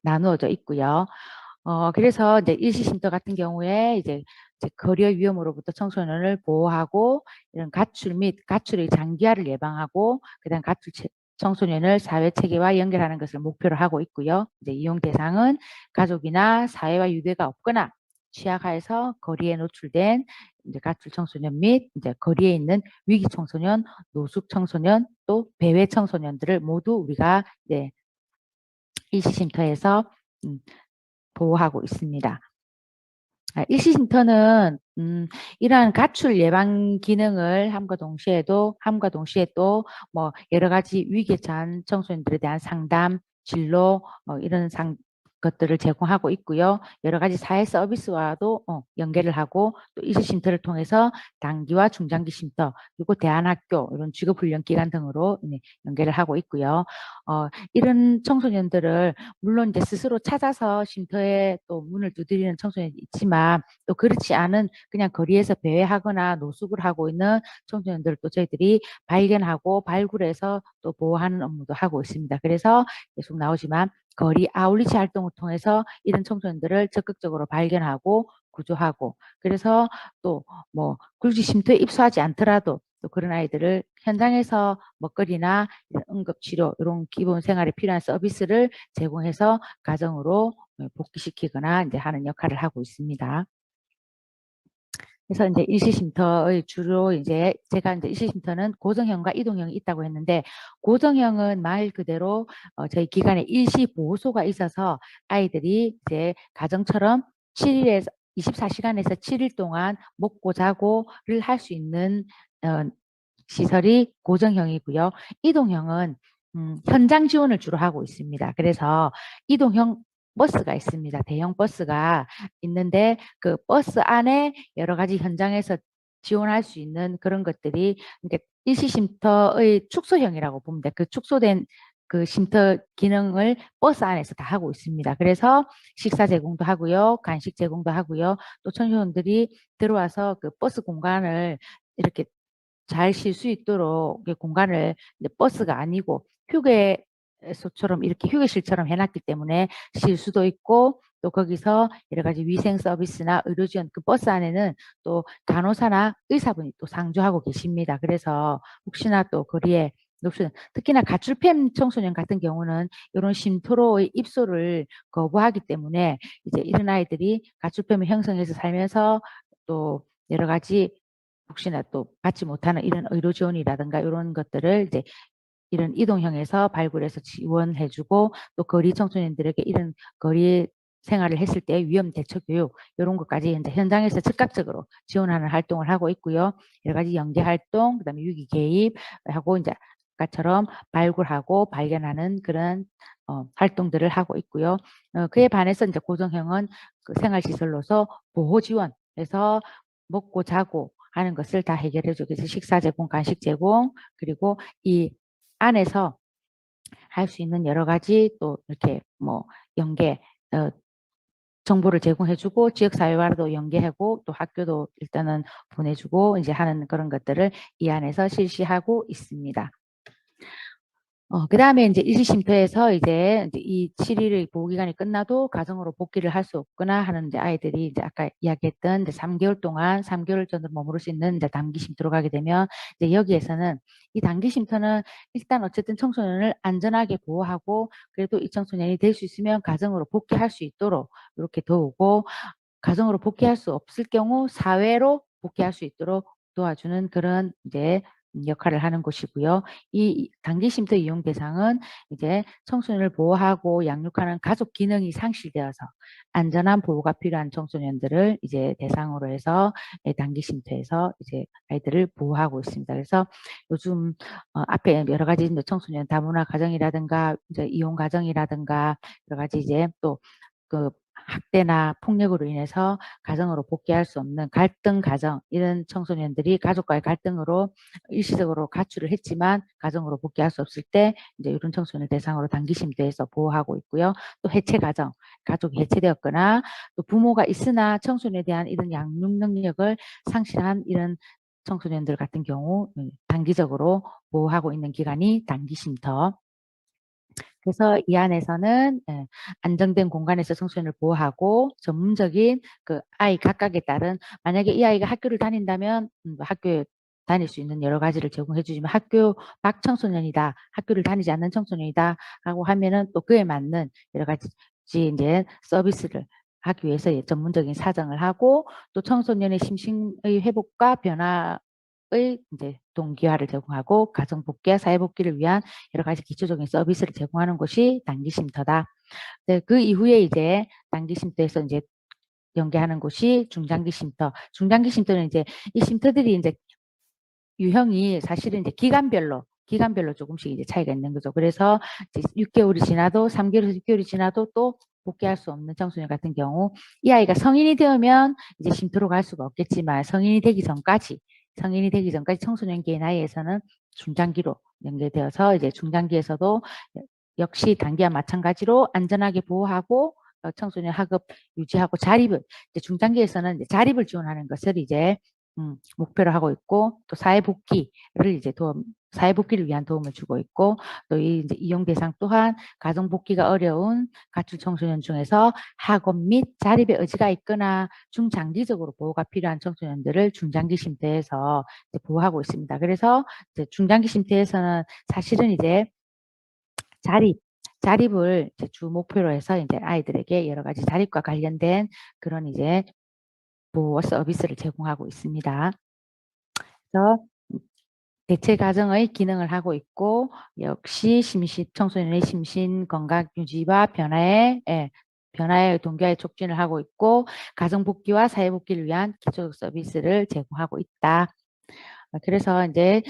나누어져 있고요. 그래서 이제 일시 쉼터 같은 경우에 이제 거리어 위험으로부터 청소년을 보호하고 이런 가출 및 가출의 장기화를 예방하고 그다음 청소년을 사회 체계와 연결하는 것을 목표로 하고 있고요. 이제 이용 대상은 가족이나 사회와 유대가 없거나 취약하여서 거리에 노출된 이제 가출 청소년 및 이제 거리에 있는 위기 청소년, 노숙 청소년, 또 배회 청소년들을 모두 우리가 이제 일시쉼터에서 보호하고 있습니다. 일시쉼터는 이러한 가출 예방 기능을 함과 동시에 또 뭐 여러 가지 위기에 처한 청소년들에 대한 상담, 진로 이런 것들을 제공하고 있고요. 여러 가지 사회 서비스와도 연계를 하고 또 일시쉼터를 통해서 단기와 중장기 쉼터 그리고 대안학교 이런 직업훈련기관 등으로 연계를 하고 있고요. 이런 청소년들을 물론 이제 스스로 찾아서 쉼터에 또 문을 두드리는 청소년이 있지만 또 그렇지 않은 그냥 거리에서 배회하거나 노숙을 하고 있는 청소년들을 또 저희들이 발견하고 발굴해서 또 보호하는 업무도 하고 있습니다. 그래서 계속 나오지만 거리 아울리치 활동을 통해서 이런 청소년들을 적극적으로 발견하고 구조하고 그래서 또 뭐 굳이 쉼터에 입소하지 않더라도 또 그런 아이들을 현장에서 먹거리나 응급치료 이런 기본 생활에 필요한 서비스를 제공해서 가정으로 복귀시키거나 이제 하는 역할을 하고 있습니다. 그래서 이제 일시쉼터의 주로 이제 제가 이제 일시쉼터는 고정형과 이동형이 있다고 했는데 고정형은 말 그대로 저희 기관에 일시 보호소가 있어서 아이들이 이제 가정처럼 24시간에서 7일 동안 먹고 자고를 할 수 있는 시설이 고정형이고요. 이동형은 현장 지원을 주로 하고 있습니다. 그래서 이동형 버스가 있습니다. 대형 버스가 있는데 그 버스 안에 여러 가지 현장에서 지원할 수 있는 그런 것들이 일시쉼터의 축소형이라고 보면 돼. 그 축소된 그 쉼터 기능을 버스 안에서 다 하고 있습니다. 그래서 식사 제공도 하고요. 간식 제공도 하고요. 또 청소년들이 들어와서 그 버스 공간을 이렇게 잘 쉴 수 있도록 공간을 버스가 아니고 휴게 소처럼 이렇게 휴게실처럼 해놨기 때문에 쉴 수도 있고 또 거기서 여러 가지 위생 서비스나 의료 지원 그 버스 안에는 또 간호사나 의사분이 또 상주하고 계십니다. 그래서 혹시나 또 거리에 특히나 가출팸 청소년 같은 경우는 이런 쉼터로의 입소를 거부하기 때문에 이제 이런 아이들이 가출팸을 형성해서 살면서 또 여러 가지 혹시나 또 받지 못하는 이런 의료 지원이라든가 이런 것들을 이제 이런 이동형에서 발굴해서 지원해주고 또 거리 청소년들에게 이런 거리 생활을 했을 때 위험 대처 교육 이런 것까지 이제 현장에서 즉각적으로 지원하는 활동을 하고 있고요. 여러 가지 연계 활동, 그다음에 위기 개입하고 이제 아까처럼 발굴하고 발견하는 그런 활동들을 하고 있고요. 그에 반해서 이제 고정형은 그 생활시설로서 보호 지원해서 먹고 자고 하는 것을 다 해결해주기 위해서 식사 제공, 간식 제공, 그리고 이 안에서 할 수 있는 여러 가지 또 이렇게 뭐 연계 정보를 제공해주고 지역사회와도 연계하고 또 학교도 일단은 보내주고 이제 하는 그런 것들을 이 안에서 실시하고 있습니다. 그다음에 이제 일시쉼터에서 이제 이 7일의 보호기간이 끝나도 가정으로 복귀를 할 수 없거나 하는 이제 아이들이 이제 아까 이야기했던 이제 3개월 동안 3개월 정도 머무를 수 있는 이제 단기쉼터로 가게 되면 이제 여기에서는 이 단기쉼터는 일단 어쨌든 청소년을 안전하게 보호하고 그래도 이 청소년이 될 수 있으면 가정으로 복귀할 수 있도록 이렇게 도우고 가정으로 복귀할 수 없을 경우 사회로 복귀할 수 있도록 도와주는 그런 이제 역할을 하는 곳이고요. 이 단기쉼터 이용 대상은 이제 청소년을 보호하고 양육하는 가족 기능이 상실되어서 안전한 보호가 필요한 청소년들을 이제 대상으로 해서 단기쉼터에서 이제 아이들을 보호하고 있습니다. 그래서 요즘 앞에 여러 가지 이제 청소년 다문화 가정이라든가 이제 이혼 가정이라든가 여러 가지 이제 또 그 학대나 폭력으로 인해서 가정으로 복귀할 수 없는 갈등 가정 이런 청소년들이 가족과의 갈등으로 일시적으로 가출을 했지만 가정으로 복귀할 수 없을 때 이제 이런 청소년을 대상으로 단기쉼터에서 보호하고 있고요. 또 해체 가정, 가족이 해체되었거나 또 부모가 있으나 청소년에 대한 이런 양육 능력을 상실한 이런 청소년들 같은 경우 단기적으로 보호하고 있는 기관이 단기쉼터. 그래서 이 안에서는 안정된 공간에서 청소년을 보호하고 전문적인 그 아이 각각에 따른 만약에 이 아이가 학교를 다닌다면 학교에 다닐 수 있는 여러 가지를 제공해 주지만 학교 밖 청소년이다, 학교를 다니지 않는 청소년이다 하고 하면은 또 그에 맞는 여러 가지 이제 서비스를 하기 위해서 전문적인 사정을 하고 또 청소년의 심신의 회복과 변화 의 이제 동기화를 제공하고 가정 복귀와 사회 복귀를 위한 여러 가지 기초적인 서비스를 제공하는 곳이 단기쉼터다. 네, 그 이후에 이제 단기쉼터에서 이제 연계하는 곳이 중장기쉼터. 중장기쉼터는 이제 이 쉼터들이 이제 유형이 사실은 이제 기간별로 조금씩 이제 차이가 있는 거죠. 그래서 이제 6개월이 지나도 3개월에서 6개월이 지나도 또 복귀할 수 없는 청소년 같은 경우 이 아이가 성인이 되면 이제 쉼터로 갈 수가 없겠지만 성인이 되기 전까지 청소년기의 나이에서는 중장기로 연계되어서 이제 중장기에서도 역시 단기와 마찬가지로 안전하게 보호하고 청소년 학업 유지하고 자립을 이제 중장기에서는 이제 자립을 지원하는 것을 이제 목표로 하고 있고 또 사회복귀를 이제 사회복귀를 위한 도움을 주고 있고 또 이제 이용 대상 또한 가정 복귀가 어려운 가출 청소년 중에서 학업 및 자립의 의지가 있거나 중장기적으로 보호가 필요한 청소년들을 중장기 쉼터에서 보호하고 있습니다. 그래서 이제 중장기 쉼터에서는 사실은 이제 자립을 이제 주 목표로 해서 이제 아이들에게 여러 가지 자립과 관련된 그런 이제 보호 서비스를 제공하고 있습니다. 그래서 대체 가정의 기능을 하고 있고 역시 청소년의 심신 건강 유지와 변화의 동기화에 촉진을 하고 있고 가정 복귀와 사회 복귀를 위한 기초 서비스를 제공하고 있다. 그래서 이제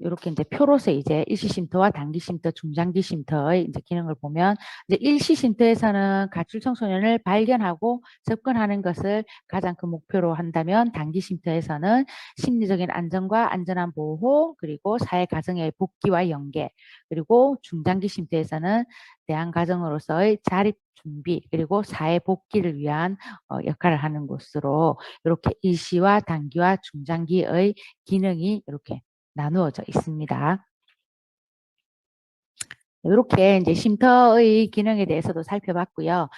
이렇게 이제 표로서 이제 일시쉼터와 단기쉼터, 중장기쉼터의 이제 기능을 보면 이제 일시쉼터에서는 가출 청소년을 발견하고 접근하는 것을 가장 큰 목표로 한다면 단기쉼터에서는 심리적인 안정과 안전한 보호 그리고 사회 가정의 복귀와 연계 그리고 중장기쉼터에서는 대한가정으로서의 자립 준비 그리고 사회 복귀를 위한 역할을 하는 곳으로 이렇게 일시와 단기와 중장기의 기능이 이렇게 나누어져 있습니다. 이렇게 이제 쉼터의 기능에 대해서도 살펴봤고요.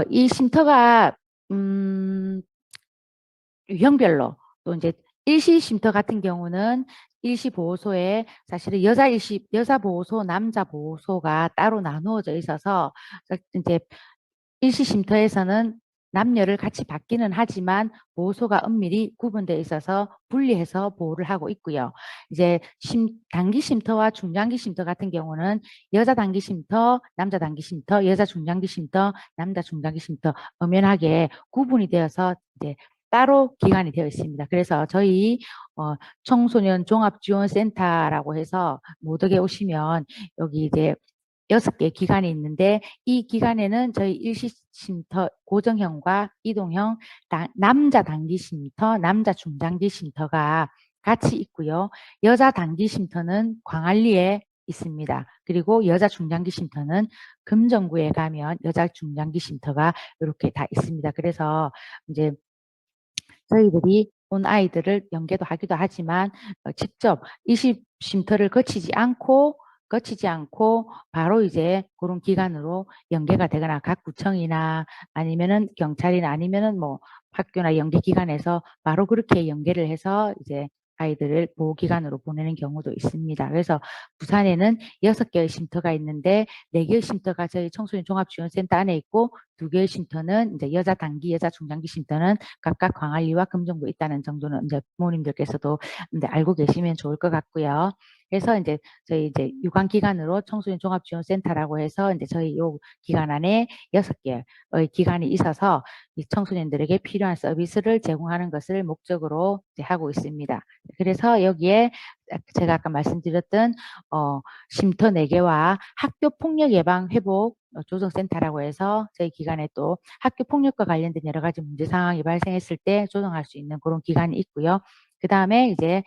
이 쉼터가 유형별로 또 이제 일시 쉼터 같은 경우는 일시 보호소에 사실은 여자 보호소, 남자 보호소가 따로 나누어져 있어서 이제 일시 쉼터에서는 남녀를 같이 받기는 하지만 보호소가 엄밀히 구분되어 있어서 분리해서 보호를 하고 있고요. 이제 단기 쉼터와 중장기 쉼터 같은 경우는 여자 단기 쉼터, 남자 단기 쉼터, 여자 중장기 쉼터, 남자 중장기 쉼터 엄연하게 구분이 되어서 이제 따로 기관이 되어 있습니다. 그래서 저희 청소년 종합지원센터라고 해서 모덕에 오시면 여기 이제 6개 기관이 있는데 이 기관에는 저희 일시 쉼터 고정형과 이동형 남자 단기 쉼터, 남자 중장기 쉼터가 같이 있고요. 여자 단기 쉼터는 광안리에 있습니다. 그리고 여자 중장기 쉼터는 금정구에 가면 여자 중장기 쉼터가 이렇게 다 있습니다. 그래서 이제 저희들이 온 아이들을 연계도 하기도 하지만 직접 일시 쉼터를 거치지 않고 바로 이제 그런 기관으로 연계가 되거나 각 구청이나 아니면은 경찰이나 아니면은 뭐 학교나 연계기관에서 바로 그렇게 연계를 해서 이제 아이들을 보호기관으로 보내는 경우도 있습니다. 그래서 부산에는 6개의 쉼터가 있는데 4개의 쉼터가 저희 청소년 종합지원센터 안에 있고 2개의 쉼터는 이제 여자 단기, 여자 중장기 쉼터는 각각 광안리와 금정구에 있다는 정도는 이제 부모님들께서도 이제 알고 계시면 좋을 것 같고요. 그래서 이제 저희 이제 유관기관으로 청소년 종합지원센터라고 해서 이제 저희 요 기관 안에 6개의 기관이 있어서 이 청소년들에게 필요한 서비스를 제공하는 것을 목적으로 이제 하고 있습니다. 그래서 여기에 제가 아까 말씀드렸던 쉼터 4개와 학교 폭력 예방 회복 조정센터라고 해서 저희 기관에 또 학교 폭력과 관련된 여러 가지 문제 상황이 발생했을 때 조정할 수 있는 그런 기관이 있고요. 그 다음에 이제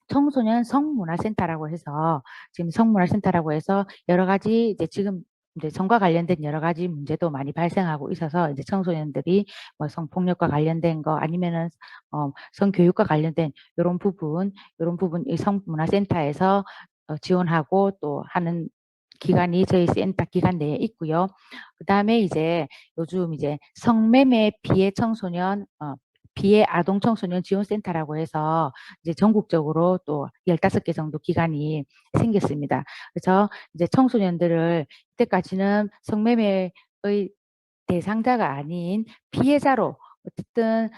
청소년 성문화센터라고 해서 지금 성문화센터라고 해서 여러 가지 이제 지금 이제 성과 관련된 여러 가지 문제도 많이 발생하고 있어서 이제 청소년들이 뭐 성폭력과 관련된 거 아니면은 성교육과 관련된 이런 부분 이 성문화센터에서 지원하고 또 하는 기관이 저희 센터 기관 내에 있고요. 그 다음에 이제 요즘 이제 성매매 피해 청소년 피해 아동 청소년 지원센터라고 해서 이제 전국적으로 또 15개 정도 기관이 생겼습니다. 그래서 이제 청소년들을 이때까지는 성매매의 대상자가 아닌 피해자로 어쨌든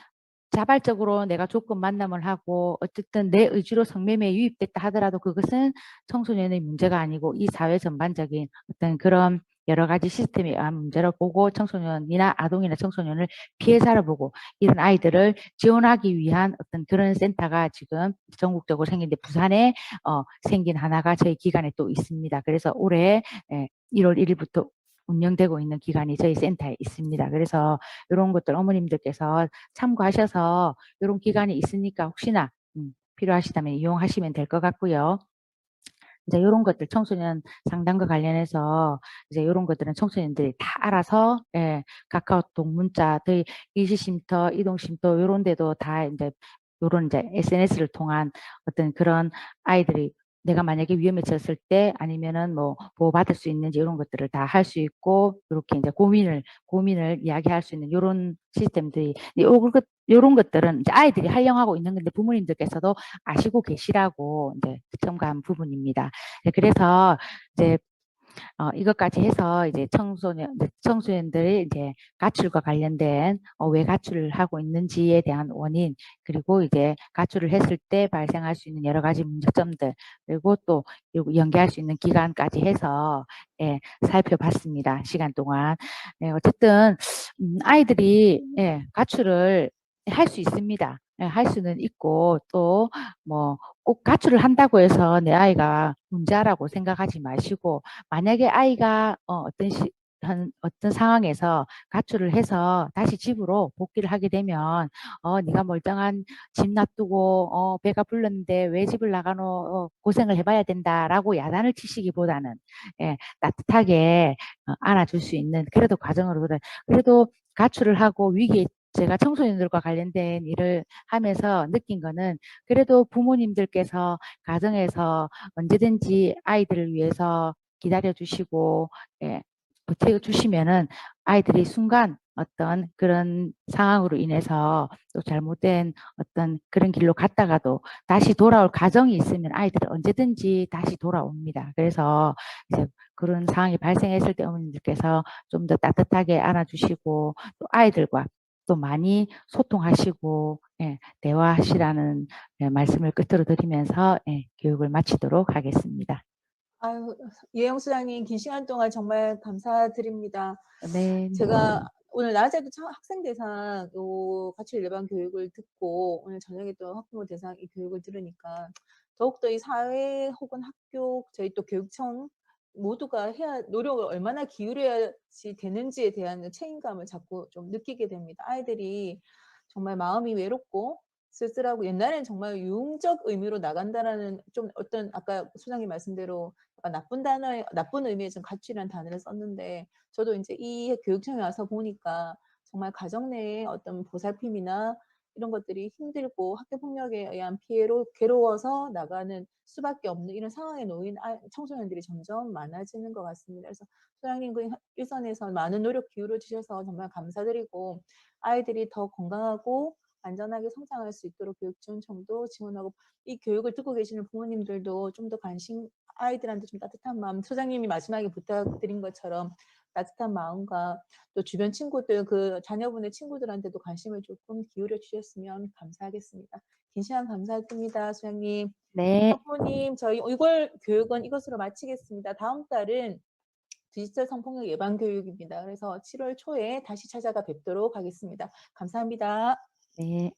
자발적으로 내가 조건 만남을 하고 어쨌든 내 의지로 성매매에 유입됐다 하더라도 그것은 청소년의 문제가 아니고 이 사회 전반적인 어떤 그런 여러 가지 시스템에 의한 문제를 보고 청소년이나 아동이나 청소년을 피해자로 보고 이런 아이들을 지원하기 위한 어떤 그런 센터가 지금 전국적으로 생긴데 부산에 생긴 하나가 저희 기관에 또 있습니다. 그래서 올해 1월 1일부터 운영되고 있는 기관이 저희 센터에 있습니다. 그래서 이런 것들 어머님들께서 참고하셔서 이런 기관이 있으니까 혹시나 필요하시다면 이용하시면 될 것 같고요. 이제 이런 것들 청소년 상담과 관련해서 이제 이런 것들은 청소년들이 다 알아서 카카오톡 문자, 저희 일시쉼터, 이동쉼터 이런 데도 다 이제 이런 이제 SNS를 통한 어떤 그런 아이들이 내가 만약에 위험해졌을 때 아니면은 뭐 보호받을 수 있는지 이런 것들을 다 할 수 있고 이렇게 이제 고민을 이야기할 수 있는 이런 시스템들이 이런 것들은 이제 아이들이 활용하고 있는 건데 부모님들께서도 아시고 계시라고 이제 첨가한 부분입니다. 그래서 이제 이것까지 해서 이제 청소년들이 이제 가출과 관련된 왜 가출을 하고 있는지에 대한 원인 그리고 이제 가출을 했을 때 발생할 수 있는 여러 가지 문제점들 그리고 또 연계할 수 있는 기간까지 해서 살펴봤습니다. 시간 동안. 어쨌든 아이들이 가출을 할 수 있습니다. 할 수는 있고 또 뭐 꼭 가출을 한다고 해서 내 아이가 문제라고 생각하지 마시고 만약에 아이가 어떤 상황에서 가출을 해서 다시 집으로 복귀를 하게 되면 네가 멀쩡한 집 놔두고 배가 불렀는데 왜 집을 나가노 고생을 해봐야 된다라고 야단을 치시기보다는 따뜻하게 안아줄 수 있는 그래도 과정으로 그래도 가출을 하고 위기에 제가 청소년들과 관련된 일을 하면서 느낀 거는 그래도 부모님들께서 가정에서 언제든지 아이들을 위해서 기다려 주시고 예, 버텨 주시면은 아이들이 순간 어떤 그런 상황으로 인해서 또 잘못된 어떤 그런 길로 갔다가도 다시 돌아올 가정이 있으면 아이들은 언제든지 다시 돌아옵니다. 그래서 이제 그런 상황이 발생했을 때 어머님들께서 좀 더 따뜻하게 안아주시고 또 아이들과 또 많이 소통하시고 예, 대화하시라는 예, 말씀을 끝으로 드리면서 예, 교육을 마치도록 하겠습니다. 아유, 예영 수장님 긴 시간 동안 정말 감사드립니다. 네, 제가 오늘 낮에도 학생 대상 요 가출 예방 교육을 듣고 오늘 저녁에 또 학부모 대상 이 교육을 들으니까 더욱더 이 사회 혹은 학교 저희 또 교육청 모두가 해야 노력을 얼마나 기울여야지 되는지에 대한 책임감을 자꾸 좀 느끼게 됩니다. 아이들이 정말 마음이 외롭고 쓸쓸하고 옛날에는 정말 유흥적 의미로 나간다라는 좀 어떤 아까 소장님 말씀대로 나쁜 단어에 나쁜 의미의 좀 가출이라는 단어를 썼는데 저도 이제 이 교육청에 와서 보니까 정말 가정 내에 어떤 보살핌이나 이런 것들이 힘들고 학교 폭력에 의한 피해로 괴로워서 나가는 수밖에 없는 이런 상황에 놓인 청소년들이 점점 많아지는 것 같습니다. 그래서 소장님 그 일선에서 많은 노력 기울여 주셔서 정말 감사드리고 아이들이 더 건강하고 안전하게 성장할 수 있도록 교육지원청도 지원하고 이 교육을 듣고 계시는 부모님들도 좀 더 관심 아이들한테 좀 따뜻한 마음 소장님이 마지막에 부탁드린 것처럼 따뜻한 마음과 또 주변 친구들 그 자녀분의 친구들한테도 관심을 조금 기울여 주셨으면 감사하겠습니다. 긴 시간 감사드립니다, 소장님. 네, 학부모님 저희 이걸 교육은 이것으로 마치겠습니다. 다음 달은 디지털 성폭력 예방 교육입니다. 그래서 7월 초에 다시 찾아가 뵙도록 하겠습니다. 감사합니다. 네.